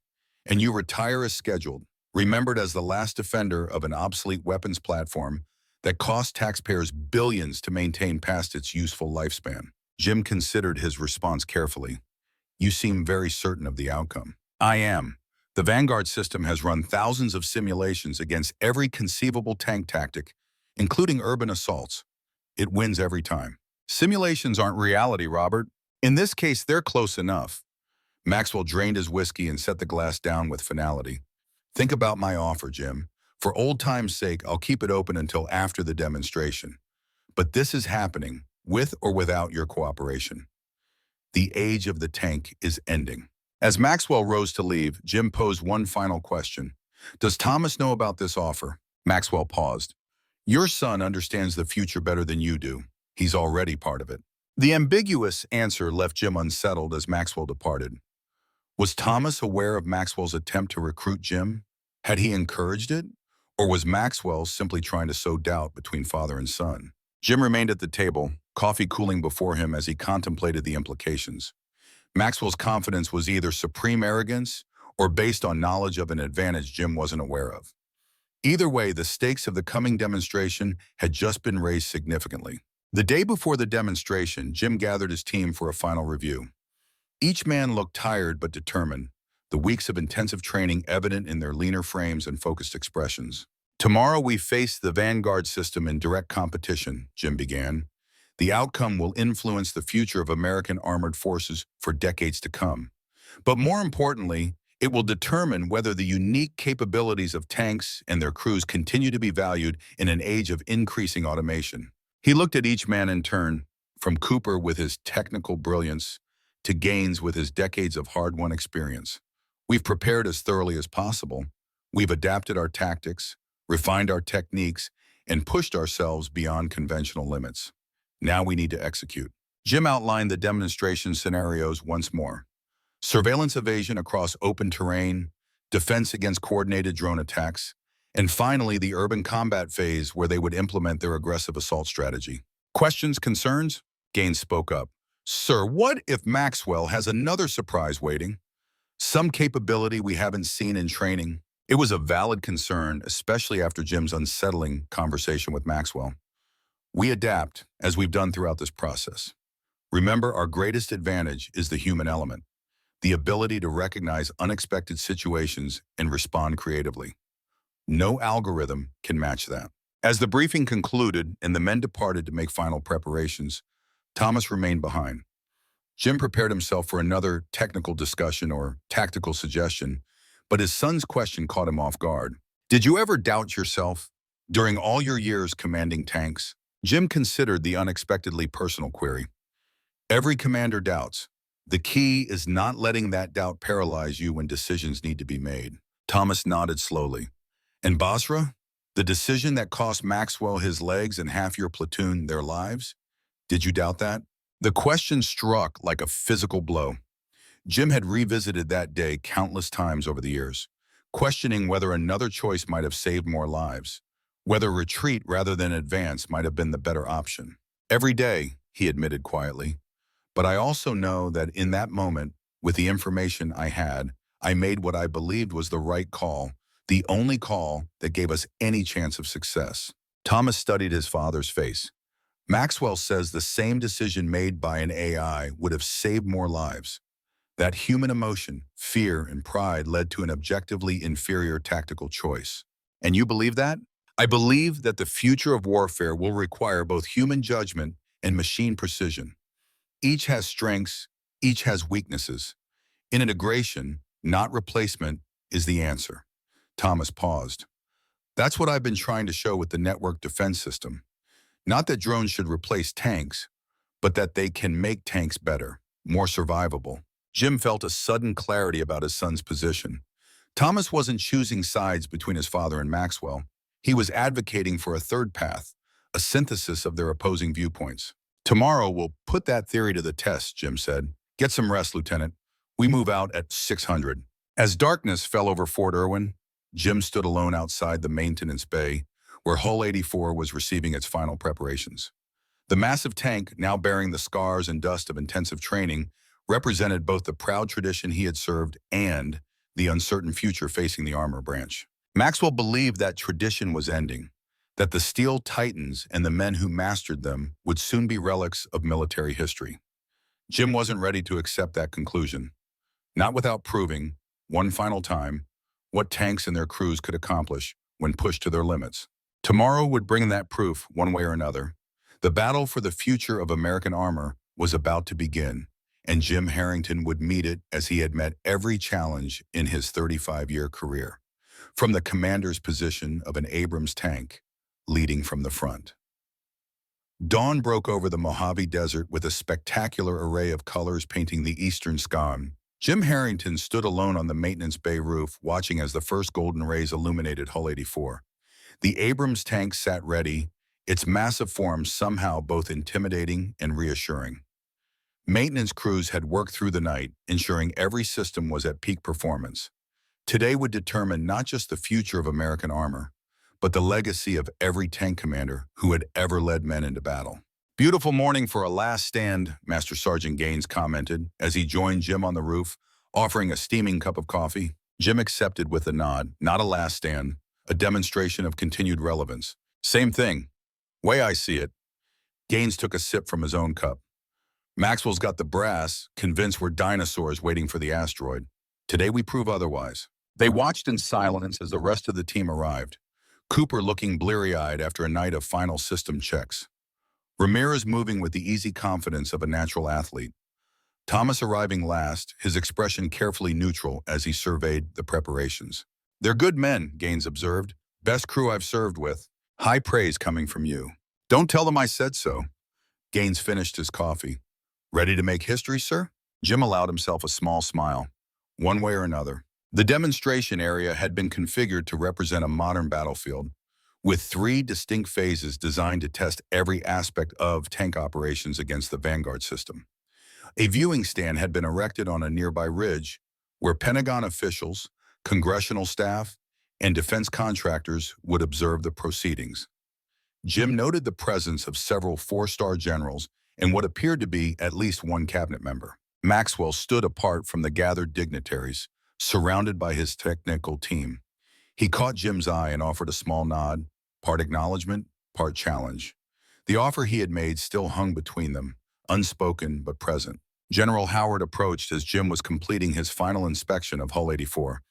and you retire as scheduled, remembered as the last defender of an obsolete weapons platform that cost taxpayers billions to maintain past its useful lifespan." Jim considered his response carefully. "You seem very certain of the outcome." "I am. The Vanguard system has run thousands of simulations against every conceivable tank tactic, including urban assaults. It wins every time." "Simulations aren't reality, Robert. In this case, they're close enough." Maxwell drained his whiskey and set the glass down with finality. "Think about my offer, Jim. For old time's sake, I'll keep it open until after the demonstration. But this is happening, with or without your cooperation. The age of the tank is ending." As Maxwell rose to leave, Jim posed one final question. "Does Thomas know about this offer?" Maxwell paused. "Your son understands the future better than you do. He's already part of it." The ambiguous answer left Jim unsettled as Maxwell departed. Was Thomas aware of Maxwell's attempt to recruit Jim? Had he encouraged it? Or was Maxwell simply trying to sow doubt between father and son? Jim remained at the table, coffee cooling before him as he contemplated the implications. Maxwell's confidence was either supreme arrogance or based on knowledge of an advantage Jim wasn't aware of. Either way, the stakes of the coming demonstration had just been raised significantly. The day before the demonstration, Jim gathered his team for a final review. Each man looked tired but determined, the weeks of intensive training evident in their leaner frames and focused expressions. Tomorrow we face the Vanguard system in direct competition, Jim began. The outcome will influence the future of American armored forces for decades to come. But more importantly, it will determine whether the unique capabilities of tanks and their crews continue to be valued in an age of increasing automation. He looked at each man in turn, from Cooper with his technical brilliance to Gaines with his decades of hard-won experience. We've prepared as thoroughly as possible. We've adapted our tactics, refined our techniques, and pushed ourselves beyond conventional limits. Now we need to execute. Jim outlined the demonstration scenarios once more. Surveillance evasion across open terrain, defense against coordinated drone attacks, and finally the urban combat phase where they would implement their aggressive assault strategy. Questions, concerns? Gaines spoke up. Sir, what if Maxwell has another surprise waiting? Some capability we haven't seen in training? It was a valid concern, especially after Jim's unsettling conversation with Maxwell. We adapt, as we've done throughout this process. Remember, our greatest advantage is the human element, the ability to recognize unexpected situations and respond creatively. No algorithm can match that. As the briefing concluded and the men departed to make final preparations, Thomas remained behind. Jim prepared himself for another technical discussion or tactical suggestion, but his son's question caught him off guard. Did you ever doubt yourself? During all your years commanding tanks, Jim considered the unexpectedly personal query. Every commander doubts. The key is not letting that doubt paralyze you when decisions need to be made. Thomas nodded slowly. And Basra, the decision that cost Maxwell his legs and half your platoon their lives? Did you doubt that? The question struck like a physical blow. Jim had revisited that day countless times over the years, questioning whether another choice might have saved more lives, whether retreat rather than advance might have been the better option. Every day, he admitted quietly. But I also know that in that moment, with the information I had, I made what I believed was the right call, the only call that gave us any chance of success. Thomas studied his father's face. Maxwell says the same decision made by an AI would have saved more lives. That human emotion, fear, and pride led to an objectively inferior tactical choice. And you believe that? I believe that the future of warfare will require both human judgment and machine precision. Each has strengths, each has weaknesses. Integration, not replacement, is the answer. Thomas paused. That's what I've been trying to show with the network defense system. Not that drones should replace tanks, but that they can make tanks better, more survivable. Jim felt a sudden clarity about his son's position. Thomas wasn't choosing sides between his father and Maxwell. He was advocating for a third path, a synthesis of their opposing viewpoints. Tomorrow we'll put that theory to the test, Jim said. Get some rest, Lieutenant. We move out at 600. As darkness fell over Fort Irwin, Jim stood alone outside the maintenance bay, where Hull 84 was receiving its final preparations. The massive tank, now bearing the scars and dust of intensive training, represented both the proud tradition he had served and the uncertain future facing the armor branch. Maxwell believed that tradition was ending, that the steel titans and the men who mastered them would soon be relics of military history. Jim wasn't ready to accept that conclusion, not without proving, one final time, what tanks and their crews could accomplish when pushed to their limits. Tomorrow would bring that proof one way or another. The battle for the future of American armor was about to begin, and Jim Harrington would meet it as he had met every challenge in his 35-year career, from the commander's position of an Abrams tank, leading from the front. Dawn broke over the Mojave Desert with a spectacular array of colors painting the eastern sky. Jim Harrington stood alone on the maintenance bay roof, watching as the first golden rays illuminated Hull 84. The Abrams tank sat ready, its massive form somehow both intimidating and reassuring. Maintenance crews had worked through the night, ensuring every system was at peak performance. Today would determine not just the future of American armor, but the legacy of every tank commander who had ever led men into battle. Beautiful morning for a last stand, Master Sergeant Gaines commented as he joined Jim on the roof, offering a steaming cup of coffee. Jim accepted with a nod, not a last stand, a demonstration of continued relevance. Same thing. Way I see it. Gaines took a sip from his own cup. Maxwell's got the brass, convinced we're dinosaurs waiting for the asteroid. Today we prove otherwise. They watched in silence as the rest of the team arrived. Cooper looking bleary-eyed after a night of final system checks. Ramirez moving with the easy confidence of a natural athlete. Thomas arriving last, his expression carefully neutral as he surveyed the preparations. "They're good men," Gaines observed. "Best crew I've served with. High praise coming from you." "Don't tell them I said so." Gaines finished his coffee. "Ready to make history, sir?" Jim allowed himself a small smile. One way or another. The demonstration area had been configured to represent a modern battlefield, with three distinct phases designed to test every aspect of tank operations against the Vanguard system. A viewing stand had been erected on a nearby ridge where Pentagon officials, congressional staff, and defense contractors would observe the proceedings. Jim noted the presence of several four-star generals and what appeared to be at least one cabinet member. Maxwell stood apart from the gathered dignitaries, surrounded by his technical team. He caught Jim's eye and offered a small nod, part acknowledgement, part challenge. The offer he had made still hung between them, unspoken but present. General Howard approached as Jim was completing his final inspection of Hull 84.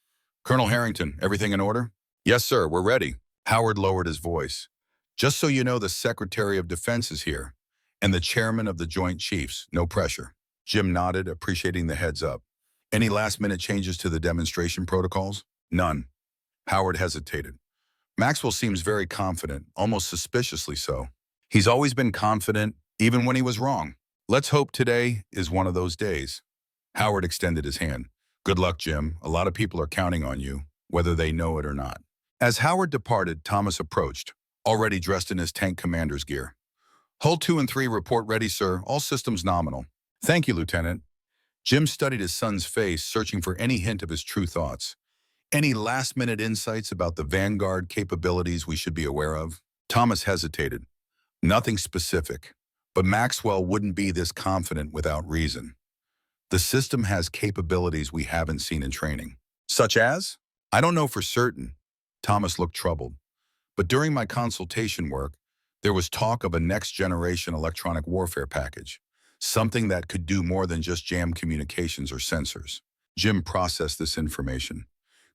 "Colonel Harrington, everything in order?" "Yes, sir, we're ready." Howard lowered his voice. "Just so you know, the Secretary of Defense is here, and the Chairman of the Joint Chiefs. No pressure." Jim nodded, appreciating the heads up. "Any last-minute changes to the demonstration protocols?" "None." Howard hesitated. "Maxwell seems very confident, almost suspiciously so. He's always been confident, even when he was wrong. Let's hope today is one of those days." Howard extended his hand. "Good luck, Jim. A lot of people are counting on you, whether they know it or not." As Howard departed, Thomas approached, already dressed in his tank commander's gear. "Hull 2 and 3 report ready, sir. All systems nominal." "Thank you, Lieutenant." Jim studied his son's face, searching for any hint of his true thoughts. "Any last-minute insights about the Vanguard capabilities we should be aware of?" Thomas hesitated. "Nothing specific, but Maxwell wouldn't be this confident without reason. The system has capabilities we haven't seen in training." "Such as?" "I don't know for certain." Thomas looked troubled. "But during my consultation work, there was talk of a next-generation electronic warfare package, something that could do more than just jam communications or sensors." Jim processed this information.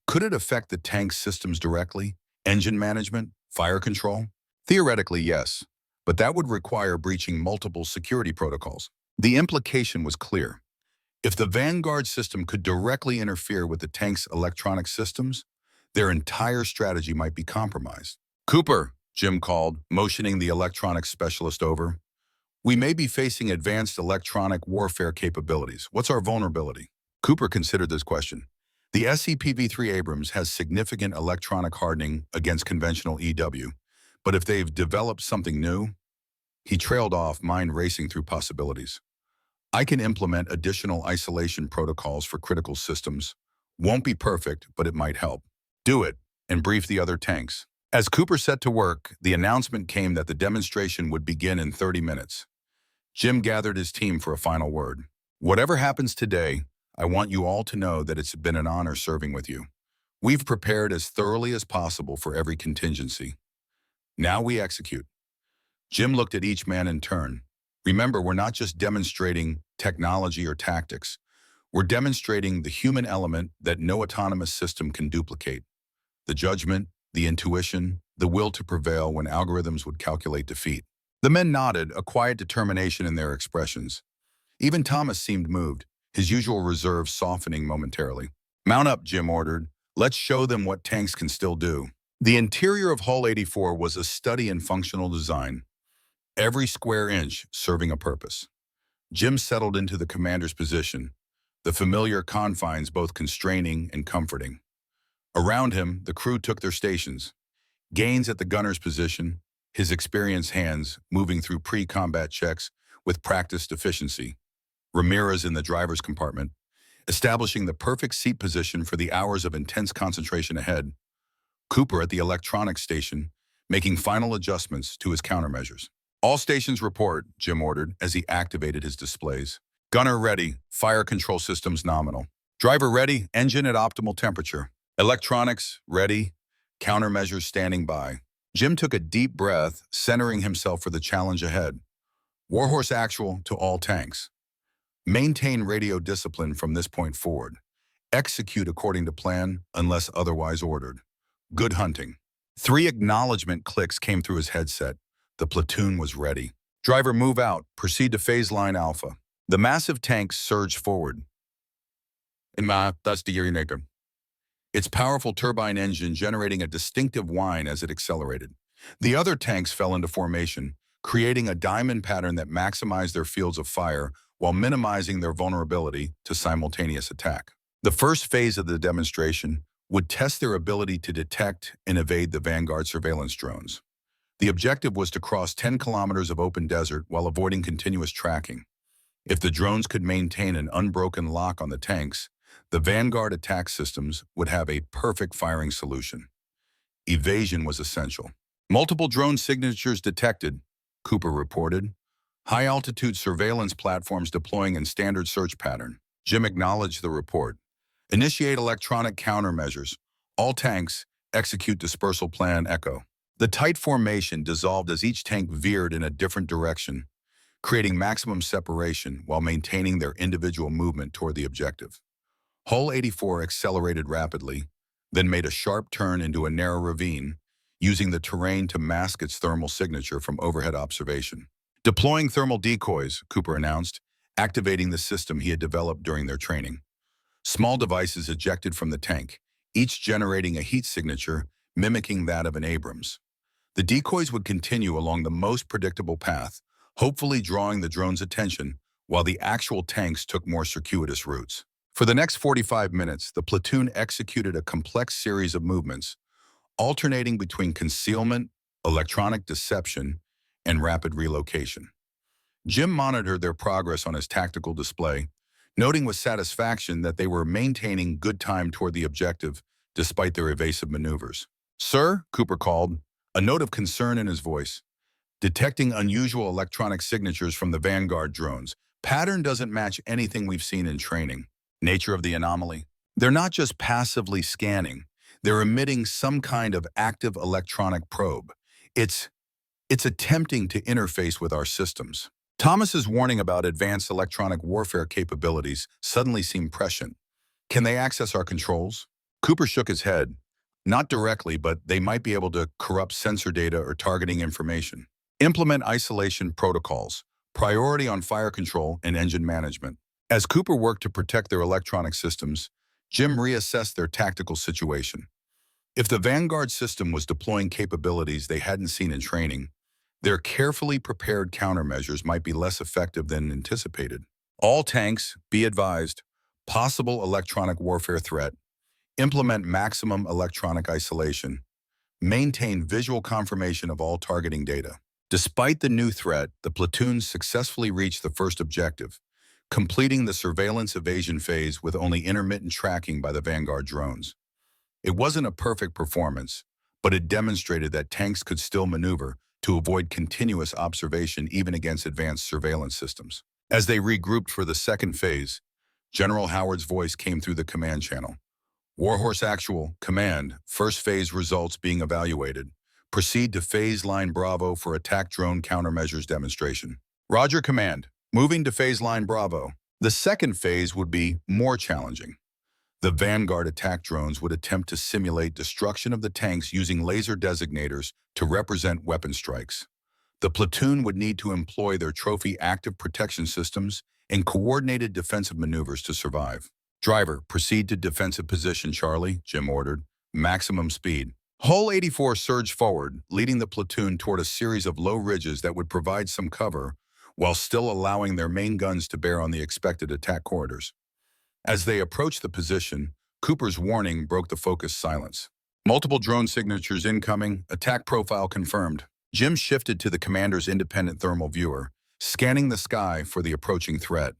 "Could it affect the tank systems directly? Engine management? Fire control?" "Theoretically, yes, but that would require breaching multiple security protocols." The implication was clear. If the Vanguard system could directly interfere with the tank's electronic systems, their entire strategy might be compromised. "Cooper," Jim called, motioning the electronics specialist over. "We may be facing advanced electronic warfare capabilities. What's our vulnerability?" Cooper considered this question. "The SCPV-3 Abrams has significant electronic hardening against conventional EW, but if they've developed something new..." He trailed off, mind racing through possibilities. "I can implement additional isolation protocols for critical systems. Won't be perfect, but it might help." "Do it, and brief the other tanks." As Cooper set to work, the announcement came that the demonstration would begin in 30 minutes. Jim gathered his team for a final word. "Whatever happens today, I want you all to know that it's been an honor serving with you. We've prepared as thoroughly as possible for every contingency. Now we execute." Jim looked at each man in turn. "Remember, we're not just demonstrating technology or tactics. We're demonstrating the human element that no autonomous system can duplicate. The judgment, the intuition, the will to prevail when algorithms would calculate defeat." The men nodded, a quiet determination in their expressions. Even Thomas seemed moved, his usual reserve softening momentarily. "Mount up," Jim ordered. "Let's show them what tanks can still do." The interior of Hull 84 was a study in functional design, every square inch serving a purpose. Jim settled into the commander's position, the familiar confines both constraining and comforting. Around him, the crew took their stations. Gaines at the gunner's position, his experienced hands moving through pre-combat checks with practiced efficiency. Ramirez in the driver's compartment, establishing the perfect seat position for the hours of intense concentration ahead. Cooper at the electronics station, making final adjustments to his countermeasures. "All stations report," Jim ordered as he activated his displays. "Gunner ready, fire control systems nominal. Driver ready, engine at optimal temperature. Electronics ready, countermeasures standing by." Jim took a deep breath, centering himself for the challenge ahead. "Warhorse actual to all tanks. Maintain radio discipline from this point forward. Execute according to plan unless otherwise ordered. Good hunting." 3 acknowledgement clicks came through his headset. The platoon was ready. Driver, move out. Proceed to phase line Alpha. The massive tank surged forward. Its powerful turbine engine generating a distinctive whine as it accelerated. The other tanks fell into formation, creating a diamond pattern that maximized their fields of fire while minimizing their vulnerability to simultaneous attack. The first phase of the demonstration would test their ability to detect and evade the Vanguard surveillance drones. The objective was to cross 10 kilometers of open desert while avoiding continuous tracking. If the drones could maintain an unbroken lock on the tanks, the Vanguard attack systems would have a perfect firing solution. Evasion was essential. Multiple drone signatures detected, Cooper reported. High-altitude surveillance platforms deploying in standard search pattern. Jim acknowledged the report. Initiate electronic countermeasures. All tanks, execute dispersal plan Echo. The tight formation dissolved as each tank veered in a different direction, creating maximum separation while maintaining their individual movement toward the objective. Hull 84 accelerated rapidly, then made a sharp turn into a narrow ravine, using the terrain to mask its thermal signature from overhead observation. Deploying thermal decoys, Cooper announced, activating the system he had developed during their training. Small devices ejected from the tank, each generating a heat signature mimicking that of an Abrams. The decoys would continue along the most predictable path, hopefully drawing the drone's attention, while the actual tanks took more circuitous routes. For the next 45 minutes, the platoon executed a complex series of movements, alternating between concealment, electronic deception, and rapid relocation. Jim monitored their progress on his tactical display, noting with satisfaction that they were maintaining good time toward the objective despite their evasive maneuvers. "Sir," Cooper called, a note of concern in his voice. "Detecting unusual electronic signatures from the Vanguard drones. Pattern doesn't match anything we've seen in training." Nature of the anomaly. They're not just passively scanning. They're emitting some kind of active electronic probe. It's attempting to interface with our systems. Thomas's warning about advanced electronic warfare capabilities suddenly seemed prescient. Can they access our controls? Cooper shook his head. Not directly, but they might be able to corrupt sensor data or targeting information. Implement isolation protocols, priority on fire control and engine management. As Cooper worked to protect their electronic systems, Jim reassessed their tactical situation. If the Vanguard system was deploying capabilities they hadn't seen in training, their carefully prepared countermeasures might be less effective than anticipated. All tanks, be advised, possible electronic warfare threat, implement maximum electronic isolation, maintain visual confirmation of all targeting data. Despite the new threat, the platoon successfully reached the first objective, completing the surveillance evasion phase with only intermittent tracking by the Vanguard drones. It wasn't a perfect performance, but it demonstrated that tanks could still maneuver to avoid continuous observation even against advanced surveillance systems. As they regrouped for the second phase, General Howard's voice came through the command channel. "Warhorse Actual, Command, first phase results being evaluated. Proceed to phase line Bravo for attack drone countermeasures demonstration." "Roger, Command. Moving to phase line Bravo." The second phase would be more challenging. The Vanguard attack drones would attempt to simulate destruction of the tanks using laser designators to represent weapon strikes. The platoon would need to employ their trophy active protection systems and coordinated defensive maneuvers to survive. "Driver, proceed to defensive position, Charlie," Jim ordered. "Maximum speed." Hull 84 surged forward, leading the platoon toward a series of low ridges that would provide some cover, while still allowing their main guns to bear on the expected attack corridors. As they approached the position, Cooper's warning broke the focused silence. "Multiple drone signatures incoming, attack profile confirmed." Jim shifted to the commander's independent thermal viewer, scanning the sky for the approaching threat.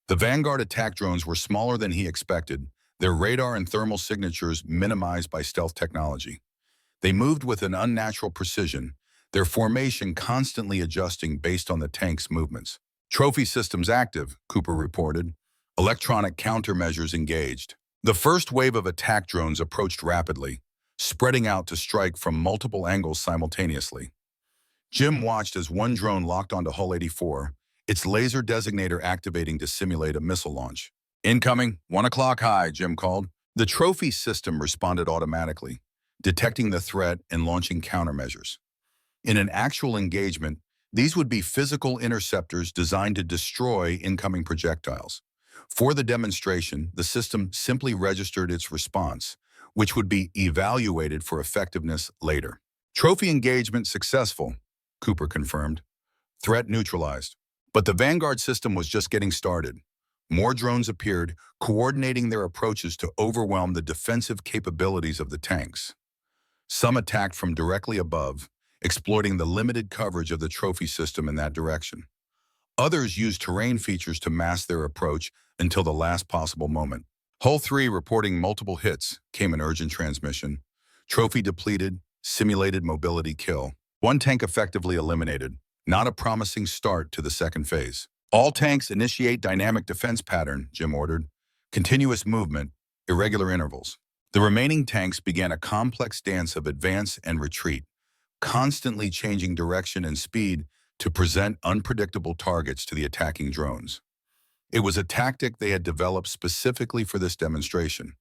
The Vanguard attack drones were smaller than he expected, their radar and thermal signatures minimized by stealth technology. They moved with an unnatural precision, their formation constantly adjusting based on the tank's movements. "Trophy systems active," Cooper reported. "Electronic countermeasures engaged." The first wave of attack drones approached rapidly, spreading out to strike from multiple angles simultaneously. Jim watched as one drone locked onto Hull 84, its laser designator activating to simulate a missile launch. "Incoming, 1 o'clock high," Jim called. The trophy system responded automatically, detecting the threat and launching countermeasures. In an actual engagement, these would be physical interceptors designed to destroy incoming projectiles. For the demonstration, the system simply registered its response, which would be evaluated for effectiveness later. Trophy engagement successful, Cooper confirmed. Threat neutralized. But the Vanguard system was just getting started. More drones appeared, coordinating their approaches to overwhelm the defensive capabilities of the tanks. Some attacked from directly above, exploiting the limited coverage of the trophy system in that direction. Others used terrain features to mask their approach until the last possible moment. Hull 3 reporting multiple hits came an urgent transmission. Trophy depleted, simulated mobility kill. One tank effectively eliminated, not a promising start to the second phase. All tanks initiate dynamic defense pattern, Jim ordered. Continuous movement, irregular intervals. The remaining tanks began a complex dance of advance and retreat, constantly changing direction and speed to present unpredictable targets to the attacking drones. It was a tactic they had developed specifically for this demonstration,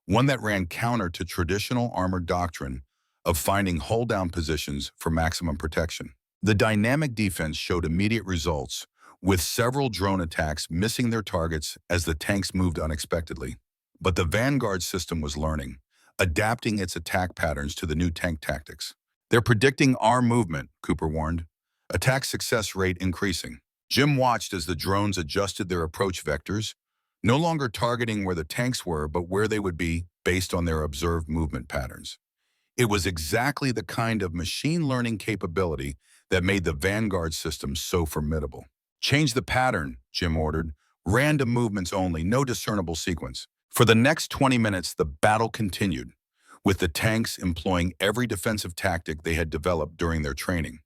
one that ran counter to traditional armored doctrine of finding hull-down positions for maximum protection. The dynamic defense showed immediate results, with several drone attacks missing their targets as the tanks moved unexpectedly. But the Vanguard system was learning, adapting its attack patterns to the new tank tactics. They're predicting our movement, Cooper warned. Attack success rate increasing. Jim watched as the drones adjusted their approach vectors, no longer targeting where the tanks were, but where they would be based on their observed movement patterns. It was exactly the kind of machine learning capability that made the Vanguard system so formidable. Change the pattern, Jim ordered. Random movements only, no discernible sequence. For the next 20 minutes, the battle continued, with the tanks employing every defensive tactic they had developed during their training.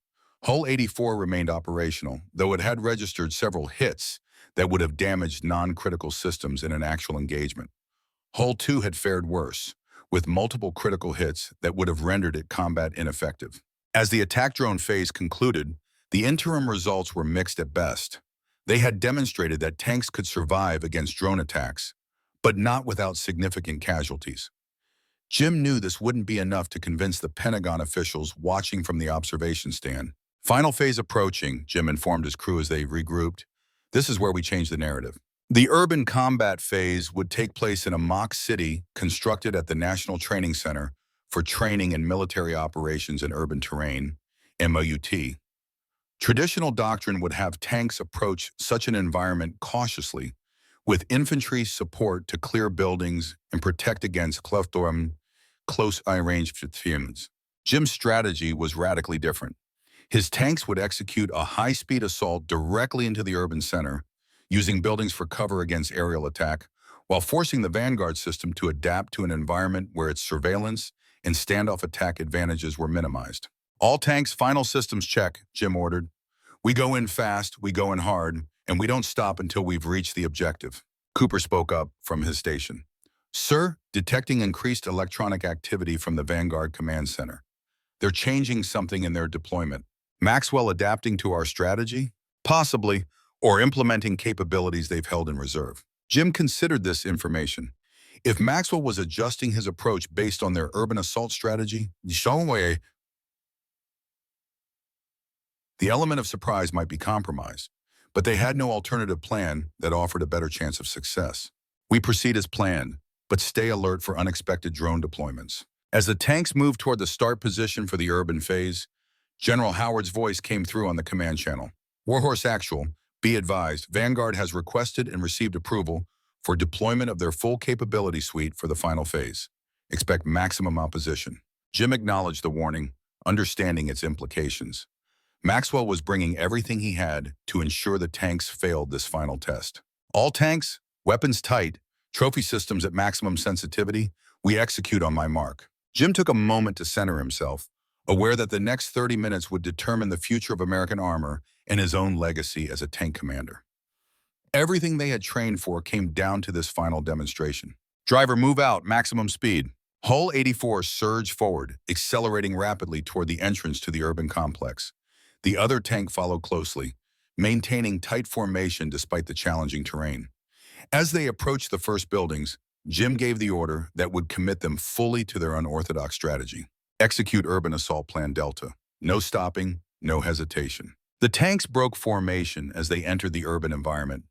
Hull 84 remained operational, though it had registered several hits that would have damaged non-critical systems in an actual engagement. Hull 2 had fared worse, with multiple critical hits that would have rendered it combat ineffective. As the attack drone phase concluded, the interim results were mixed at best. They had demonstrated that tanks could survive against drone attacks, but not without significant casualties. Jim knew this wouldn't be enough to convince the Pentagon officials watching from the observation stand. Final phase approaching, Jim informed his crew as they regrouped. This is where we change the narrative. The urban combat phase would take place in a mock city constructed at the National Training Center for Training and Military Operations in Urban Terrain, MOUT. Traditional doctrine would have tanks approach such an environment cautiously, with infantry support to clear buildings and protect against close eye-range fiends. Jim's strategy was radically different. His tanks would execute a high-speed assault directly into the urban center, using buildings for cover against aerial attack, while forcing the Vanguard system to adapt to an environment where its surveillance and standoff attack advantages were minimized. All tanks, final systems check, Jim ordered. We go in fast, we go in hard, and we don't stop until we've reached the objective. Cooper spoke up from his station. Sir, detecting increased electronic activity from the Vanguard Command Center. They're changing something in their deployment. Maxwell adapting to our strategy? Possibly, or implementing capabilities they've held in reserve. Jim considered this information. If Maxwell was adjusting his approach based on their urban assault strategy, the element of surprise might be compromised, but they had no alternative plan that offered a better chance of success. We proceed as planned, but stay alert for unexpected drone deployments. As the tanks moved toward the start position for the urban phase, General Howard's voice came through on the command channel. Warhorse Actual, be advised, Vanguard has requested and received approval for deployment of their full capability suite for the final phase. Expect maximum opposition. Jim acknowledged the warning, understanding its implications. Maxwell was bringing everything he had to ensure the tanks failed this final test. All tanks, weapons tight, trophy systems at maximum sensitivity, we execute on my mark. Jim took a moment to center himself, aware that the next 30 minutes would determine the future of American armor and his own legacy as a tank commander. Everything they had trained for came down to this final demonstration. Driver, move out, maximum speed. Hull 84 surged forward, accelerating rapidly toward the entrance to the urban complex. The other tank followed closely, maintaining tight formation despite the challenging terrain. As they approached the first buildings, Jim gave the order that would commit them fully to their unorthodox strategy. Execute Urban Assault Plan Delta. No stopping, no hesitation. The tanks broke formation as they entered the urban environment,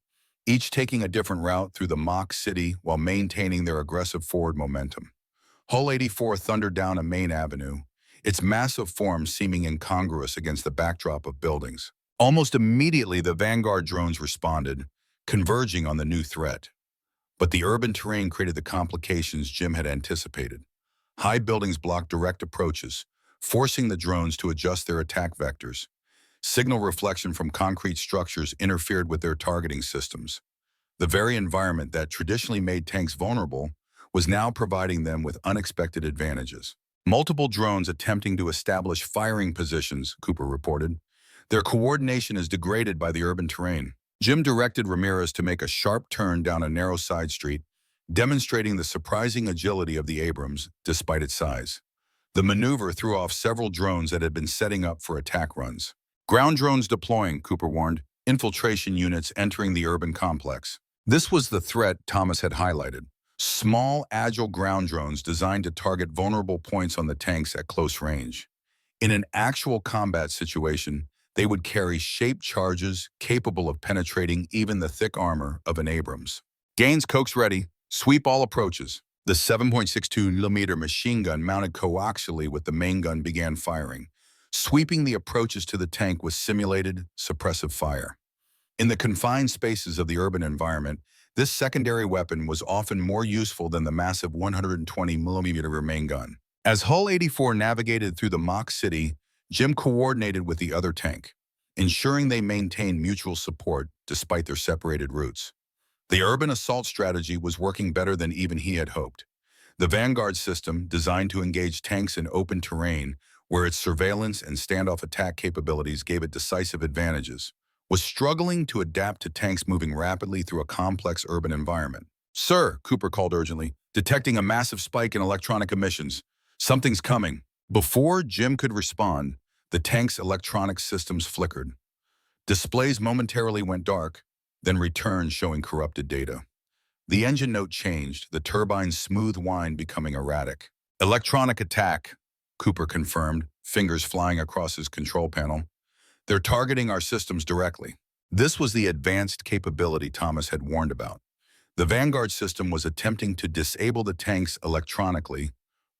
each taking a different route through the mock city while maintaining their aggressive forward momentum. Hull 84 thundered down a main avenue, its massive form seeming incongruous against the backdrop of buildings. Almost immediately, the Vanguard drones responded, converging on the new threat. But the urban terrain created the complications Jim had anticipated. High buildings blocked direct approaches, forcing the drones to adjust their attack vectors. Signal reflection from concrete structures interfered with their targeting systems. The very environment that traditionally made tanks vulnerable was now providing them with unexpected advantages. Multiple drones attempting to establish firing positions, Cooper reported. Their coordination is degraded by the urban terrain. Jim directed Ramirez to make a sharp turn down a narrow side street, demonstrating the surprising agility of the Abrams despite its size. The maneuver threw off several drones that had been setting up for attack runs. Ground drones deploying, Cooper warned, infiltration units entering the urban complex. This was the threat Thomas had highlighted. Small, agile ground drones designed to target vulnerable points on the tanks at close range. In an actual combat situation, they would carry shaped charges capable of penetrating even the thick armor of an Abrams. Gaines coax ready. Sweep all approaches. The 7.62mm machine gun mounted coaxially with the main gun began firing, sweeping the approaches to the tank with simulated, suppressive fire. In the confined spaces of the urban environment, this secondary weapon was often more useful than the massive 120mm main gun. As Hull 84 navigated through the mock city, Jim coordinated with the other tank, ensuring they maintained mutual support despite their separated routes. The urban assault strategy was working better than even he had hoped. The Vanguard system, designed to engage tanks in open terrain, where its surveillance and standoff attack capabilities gave it decisive advantages, was struggling to adapt to tanks moving rapidly through a complex urban environment. "Sir," Cooper called urgently, "detecting a massive spike in electronic emissions. Something's coming." Before Jim could respond, the tank's electronic systems flickered. Displays momentarily went dark, then returned showing corrupted data. The engine note changed, the turbine's smooth whine becoming erratic. "Electronic attack," Cooper confirmed, fingers flying across his control panel. "They're targeting our systems directly." This was the advanced capability Thomas had warned about. The Vanguard system was attempting to disable the tanks electronically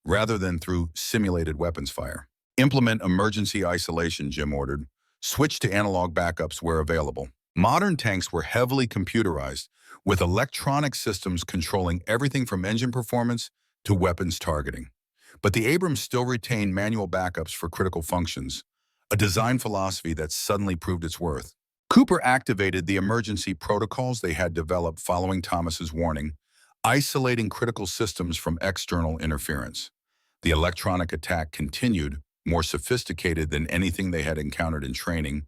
rather than through simulated weapons fire. "Implement emergency isolation," Jim ordered. "Switch to analog backups where available." Modern tanks were heavily computerized, with electronic systems controlling everything from engine performance to weapons targeting. But the Abrams still retained manual backups for critical functions, a design philosophy that suddenly proved its worth. Cooper activated the emergency protocols they had developed following Thomas's warning, isolating critical systems from external interference. The electronic attack continued, more sophisticated than anything they had encountered in training,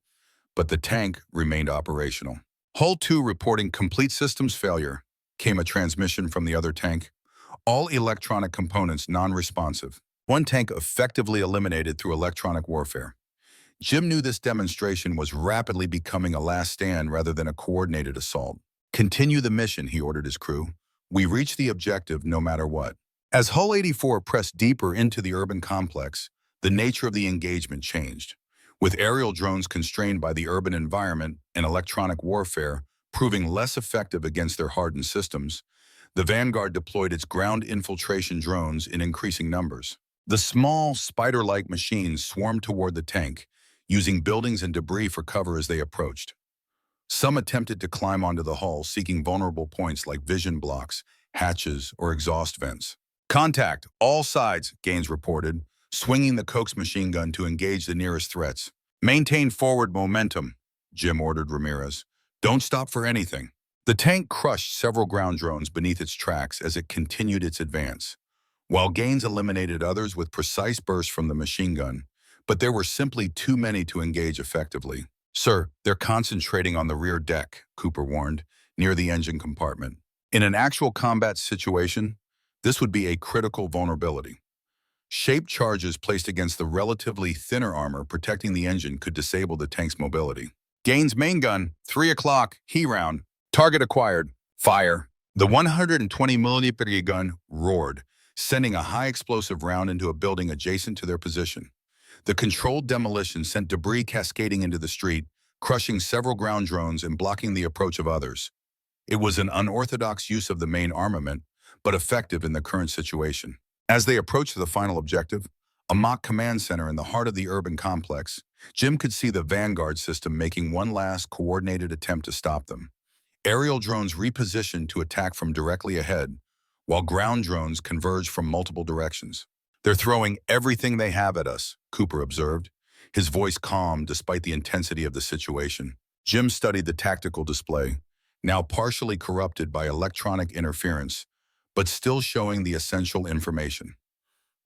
but the tank remained operational. Hull 2 reporting complete systems failure, came a transmission from the other tank. All electronic components non-responsive. One tank effectively eliminated through electronic warfare. Jim knew this demonstration was rapidly becoming a last stand rather than a coordinated assault. "Continue the mission," he ordered his crew. "We reach the objective no matter what." As Hull 84 pressed deeper into the urban complex, the nature of the engagement changed. With aerial drones constrained by the urban environment and electronic warfare proving less effective against their hardened systems, the Vanguard deployed its ground infiltration drones in increasing numbers. The small, spider-like machines swarmed toward the tank, using buildings and debris for cover as they approached. Some attempted to climb onto the hull, seeking vulnerable points like vision blocks, hatches, or exhaust vents. "Contact, all sides," Gaines reported, swinging the Coax machine gun to engage the nearest threats. "Maintain forward momentum," Jim ordered Ramirez. "Don't stop for anything." The tank crushed several ground drones beneath its tracks as it continued its advance, while Gaines eliminated others with precise bursts from the machine gun, but there were simply too many to engage effectively. "Sir, they're concentrating on the rear deck," Cooper warned, near the engine compartment. In an actual combat situation, this would be a critical vulnerability. Shaped charges placed against the relatively thinner armor protecting the engine could disable the tank's mobility. "Gaines main gun, 3 o'clock, he round. Target acquired. Fire." The 120 mm gun roared, sending a high explosive round into a building adjacent to their position. The controlled demolition sent debris cascading into the street, crushing several ground drones and blocking the approach of others. It was an unorthodox use of the main armament, but effective in the current situation. As they approached the final objective, a mock command center in the heart of the urban complex, Jim could see the Vanguard system making one last coordinated attempt to stop them. Aerial drones repositioned to attack from directly ahead, while ground drones converged from multiple directions. "They're throwing everything they have at us," Cooper observed, his voice calm despite the intensity of the situation. Jim studied the tactical display, now partially corrupted by electronic interference, but still showing the essential information.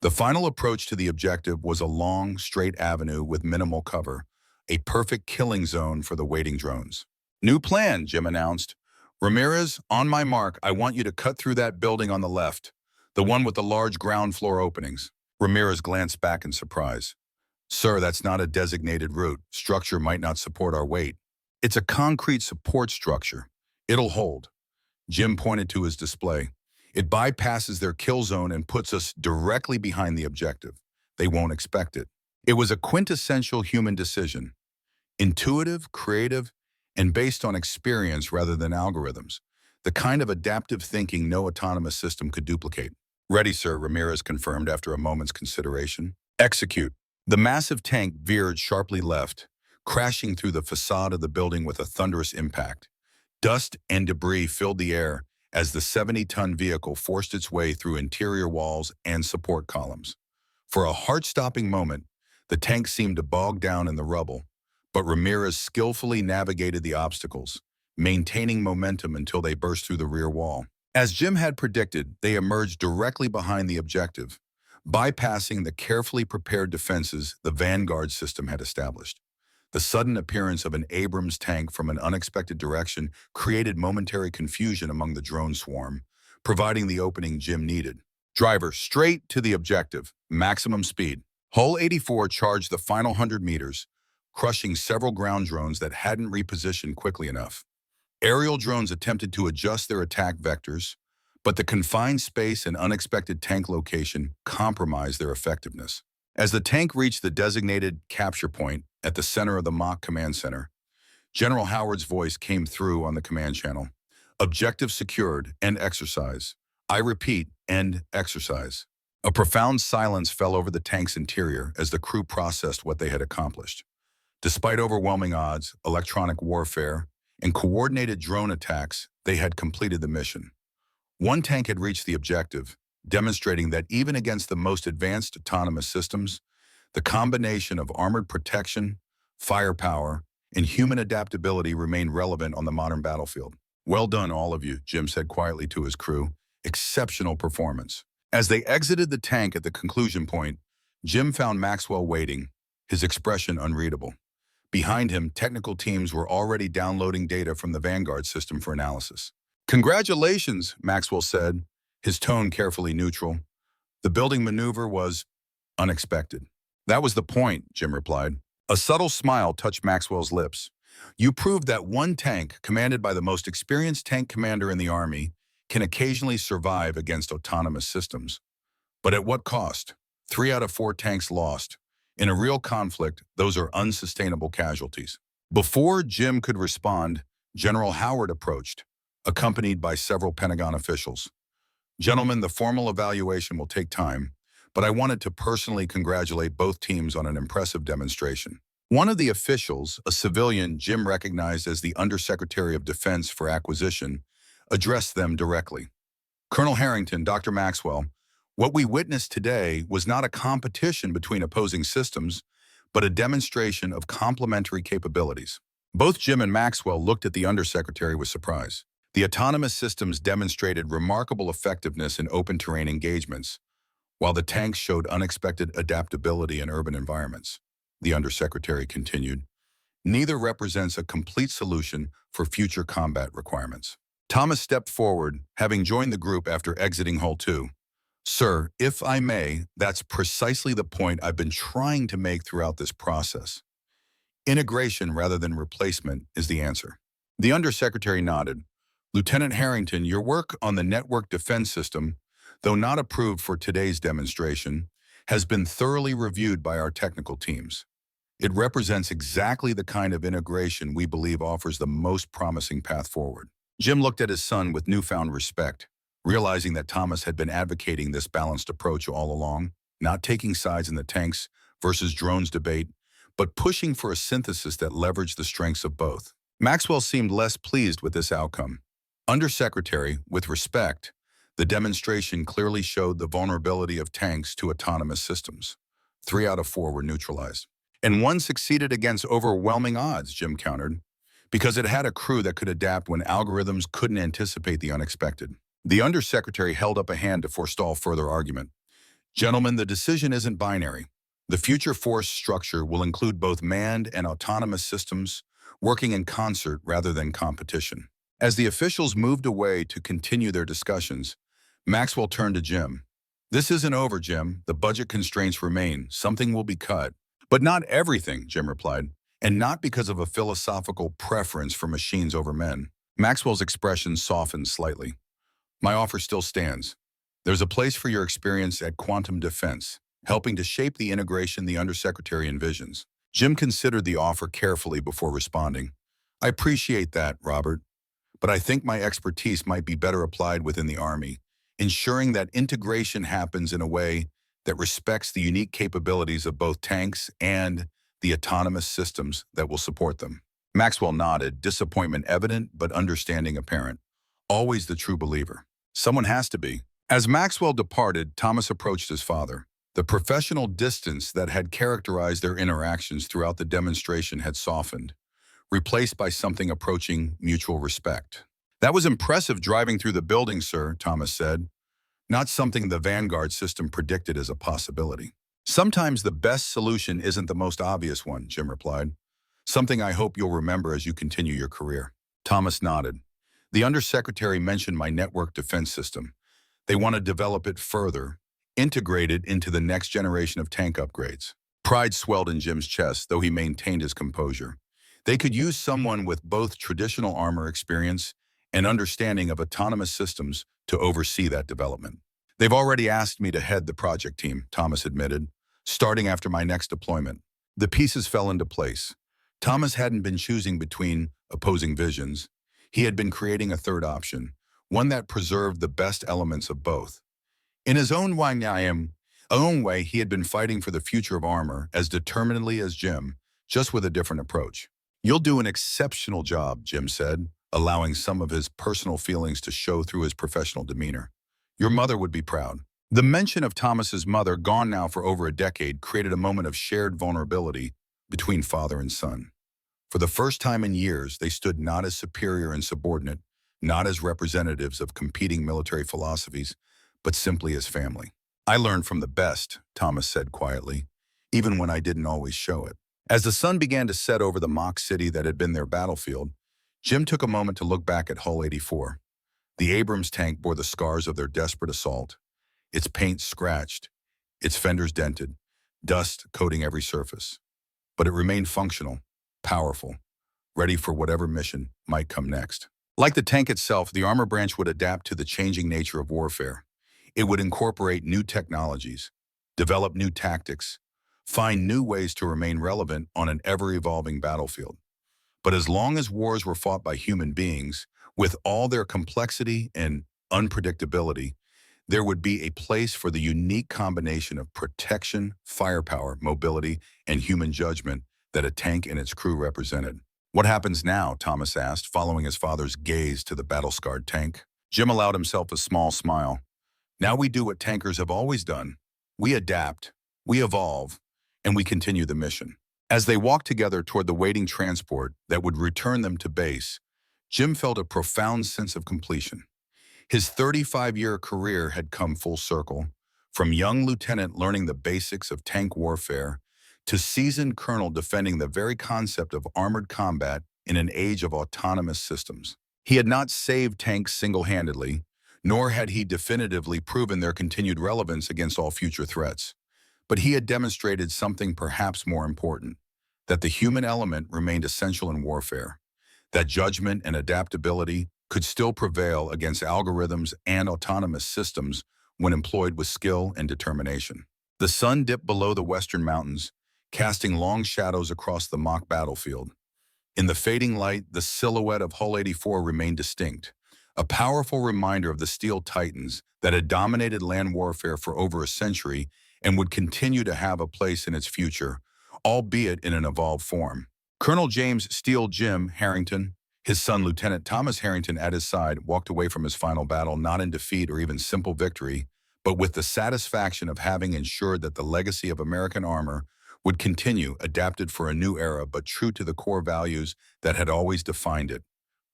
The final approach to the objective was a long, straight avenue with minimal cover, a perfect killing zone for the waiting drones. "New plan," Jim announced. "Ramirez, on my mark, I want you to cut through that building on the left, the one with the large ground floor openings." Ramirez glanced back in surprise. "Sir, that's not a designated route. Structure might not support our weight." "It's a concrete support structure. It'll hold." Jim pointed to his display. "It bypasses their kill zone and puts us directly behind the objective. They won't expect it." It was a quintessential human decision. Intuitive, creative, and based on experience rather than algorithms. The kind of adaptive thinking no autonomous system could duplicate. "Ready, sir," Ramirez confirmed after a moment's consideration. "Execute." The massive tank veered sharply left, crashing through the facade of the building with a thunderous impact. Dust and debris filled the air as the 70-ton vehicle forced its way through interior walls and support columns. For a heart-stopping moment, the tank seemed to bog down in the rubble, but Ramirez skillfully navigated the obstacles, maintaining momentum until they burst through the rear wall. As Jim had predicted, they emerged directly behind the objective, bypassing the carefully prepared defenses the Vanguard system had established. The sudden appearance of an Abrams tank from an unexpected direction created momentary confusion among the drone swarm, providing the opening Jim needed. "Driver, straight to the objective, maximum speed." Hull 84 charged the final 100 meters, crushing several ground drones that hadn't repositioned quickly enough. Aerial drones attempted to adjust their attack vectors, but the confined space and unexpected tank location compromised their effectiveness. As the tank reached the designated capture point at the center of the mock command center, General Howard's voice came through on the command channel. "Objective secured, end exercise. I repeat, end exercise." A profound silence fell over the tank's interior as the crew processed what they had accomplished. Despite overwhelming odds, electronic warfare, and coordinated drone attacks, they had completed the mission. One tank had reached the objective, demonstrating that even against the most advanced autonomous systems, the combination of armored protection, firepower, and human adaptability remained relevant on the modern battlefield. "Well done, all of you," Jim said quietly to his crew. "Exceptional performance." As they exited the tank at the conclusion point, Jim found Maxwell waiting, his expression unreadable. Behind him, technical teams were already downloading data from the Vanguard system for analysis. "Congratulations," Maxwell said, his tone carefully neutral. "The building maneuver was unexpected." "That was the point," Jim replied. A subtle smile touched Maxwell's lips. "You proved that one tank, commanded by the most experienced tank commander in the Army, can occasionally survive against autonomous systems. But at what cost? 3 out of 4 tanks lost. In a real conflict, those are unsustainable casualties." Before Jim could respond, General Howard approached, accompanied by several Pentagon officials. "Gentlemen, the formal evaluation will take time, but I wanted to personally congratulate both teams on an impressive demonstration." One of the officials, a civilian Jim recognized as the Undersecretary of Defense for Acquisition, addressed them directly. "Colonel Harrington, Dr. Maxwell, what we witnessed today was not a competition between opposing systems, but a demonstration of complementary capabilities." Both Jim and Maxwell looked at the Undersecretary with surprise. The autonomous systems demonstrated remarkable effectiveness in open terrain engagements, while the tanks showed unexpected adaptability in urban environments. The Undersecretary continued, "Neither represents a complete solution for future combat requirements." Thomas stepped forward, having joined the group after exiting Hull 2. "Sir, if I may, that's precisely the point I've been trying to make throughout this process. Integration rather than replacement is the answer." The Undersecretary nodded. Lieutenant Harrington, your work on the network defense system, though not approved for today's demonstration, has been thoroughly reviewed by our technical teams. It represents exactly the kind of integration we believe offers the most promising path forward. Jim looked at his son with newfound respect, realizing that Thomas had been advocating this balanced approach all along, not taking sides in the tanks versus drones debate, but pushing for a synthesis that leveraged the strengths of both. Maxwell seemed less pleased with this outcome. Undersecretary, with respect, the demonstration clearly showed the vulnerability of tanks to autonomous systems. 3 out of 4 were neutralized. And one succeeded against overwhelming odds, Jim countered, because it had a crew that could adapt when algorithms couldn't anticipate the unexpected. The undersecretary held up a hand to forestall further argument. Gentlemen, the decision isn't binary. The future force structure will include both manned and autonomous systems working in concert rather than competition. As the officials moved away to continue their discussions, Maxwell turned to Jim. This isn't over, Jim. The budget constraints remain. Something will be cut. But not everything, Jim replied, and not because of a philosophical preference for machines over men. Maxwell's expression softened slightly. My offer still stands. There's a place for your experience at Quantum Defense, helping to shape the integration the Undersecretary envisions. Jim considered the offer carefully before responding. I appreciate that, Robert, but I think my expertise might be better applied within the Army, ensuring that integration happens in a way that respects the unique capabilities of both tanks and the autonomous systems that will support them. Maxwell nodded, disappointment evident but understanding apparent. Always the true believer. Someone has to be. As Maxwell departed, Thomas approached his father. The professional distance that had characterized their interactions throughout the demonstration had softened, replaced by something approaching mutual respect. That was impressive driving through the building, sir, Thomas said. Not something the Vanguard system predicted as a possibility. Sometimes the best solution isn't the most obvious one, Jim replied. Something I hope you'll remember as you continue your career. Thomas nodded. The Undersecretary mentioned my network defense system. They want to develop it further, integrate it into the next generation of tank upgrades. Pride swelled in Jim's chest, though he maintained his composure. They could use someone with both traditional armor experience and understanding of autonomous systems to oversee that development. They've already asked me to head the project team, Thomas admitted, starting after my next deployment. The pieces fell into place. Thomas hadn't been choosing between opposing visions. He had been creating a third option, one that preserved the best elements of both. In his own way, he had been fighting for the future of armor as determinedly as Jim, just with a different approach. You'll do an exceptional job, Jim said, allowing some of his personal feelings to show through his professional demeanor. Your mother would be proud. The mention of Thomas's mother, gone now for over a decade, created a moment of shared vulnerability between father and son. For the first time in years, they stood not as superior and subordinate, not as representatives of competing military philosophies, but simply as family. I learned from the best, Thomas said quietly, even when I didn't always show it. As the sun began to set over the mock city that had been their battlefield, Jim took a moment to look back at Hull 84. The Abrams tank bore the scars of their desperate assault, its paint scratched, its fenders dented, dust coating every surface. But it remained functional, powerful, ready for whatever mission might come next. Like the tank itself, the armor branch would adapt to the changing nature of warfare. It would incorporate new technologies, develop new tactics, find new ways to remain relevant on an ever-evolving battlefield. But as long as wars were fought by human beings, with all their complexity and unpredictability, there would be a place for the unique combination of protection, firepower, mobility, and human judgment that a tank and its crew represented. What happens now? Thomas asked, following his father's gaze to the battle-scarred tank. Jim allowed himself a small smile. Now we do what tankers have always done. We adapt, we evolve, and we continue the mission. As they walked together toward the waiting transport that would return them to base, Jim felt a profound sense of completion. His 35-year career had come full circle, from young lieutenant learning the basics of tank warfare to seasoned colonel defending the very concept of armored combat in an age of autonomous systems. He had not saved tanks single-handedly, nor had he definitively proven their continued relevance against all future threats. But he had demonstrated something perhaps more important, that the human element remained essential in warfare, that judgment and adaptability could still prevail against algorithms and autonomous systems when employed with skill and determination. The sun dipped below the western mountains, casting long shadows across the mock battlefield. In the fading light, the silhouette of Hull 84 remained distinct, a powerful reminder of the steel titans that had dominated land warfare for over a century and would continue to have a place in its future, albeit in an evolved form. Colonel James "Steel Jim" Harrington, his son Lieutenant Thomas Harrington at his side, walked away from his final battle not in defeat or even simple victory, but with the satisfaction of having ensured that the legacy of American armor would continue, adapted for a new era but true to the core values that had always defined it: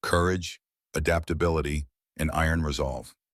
courage, adaptability, and iron resolve.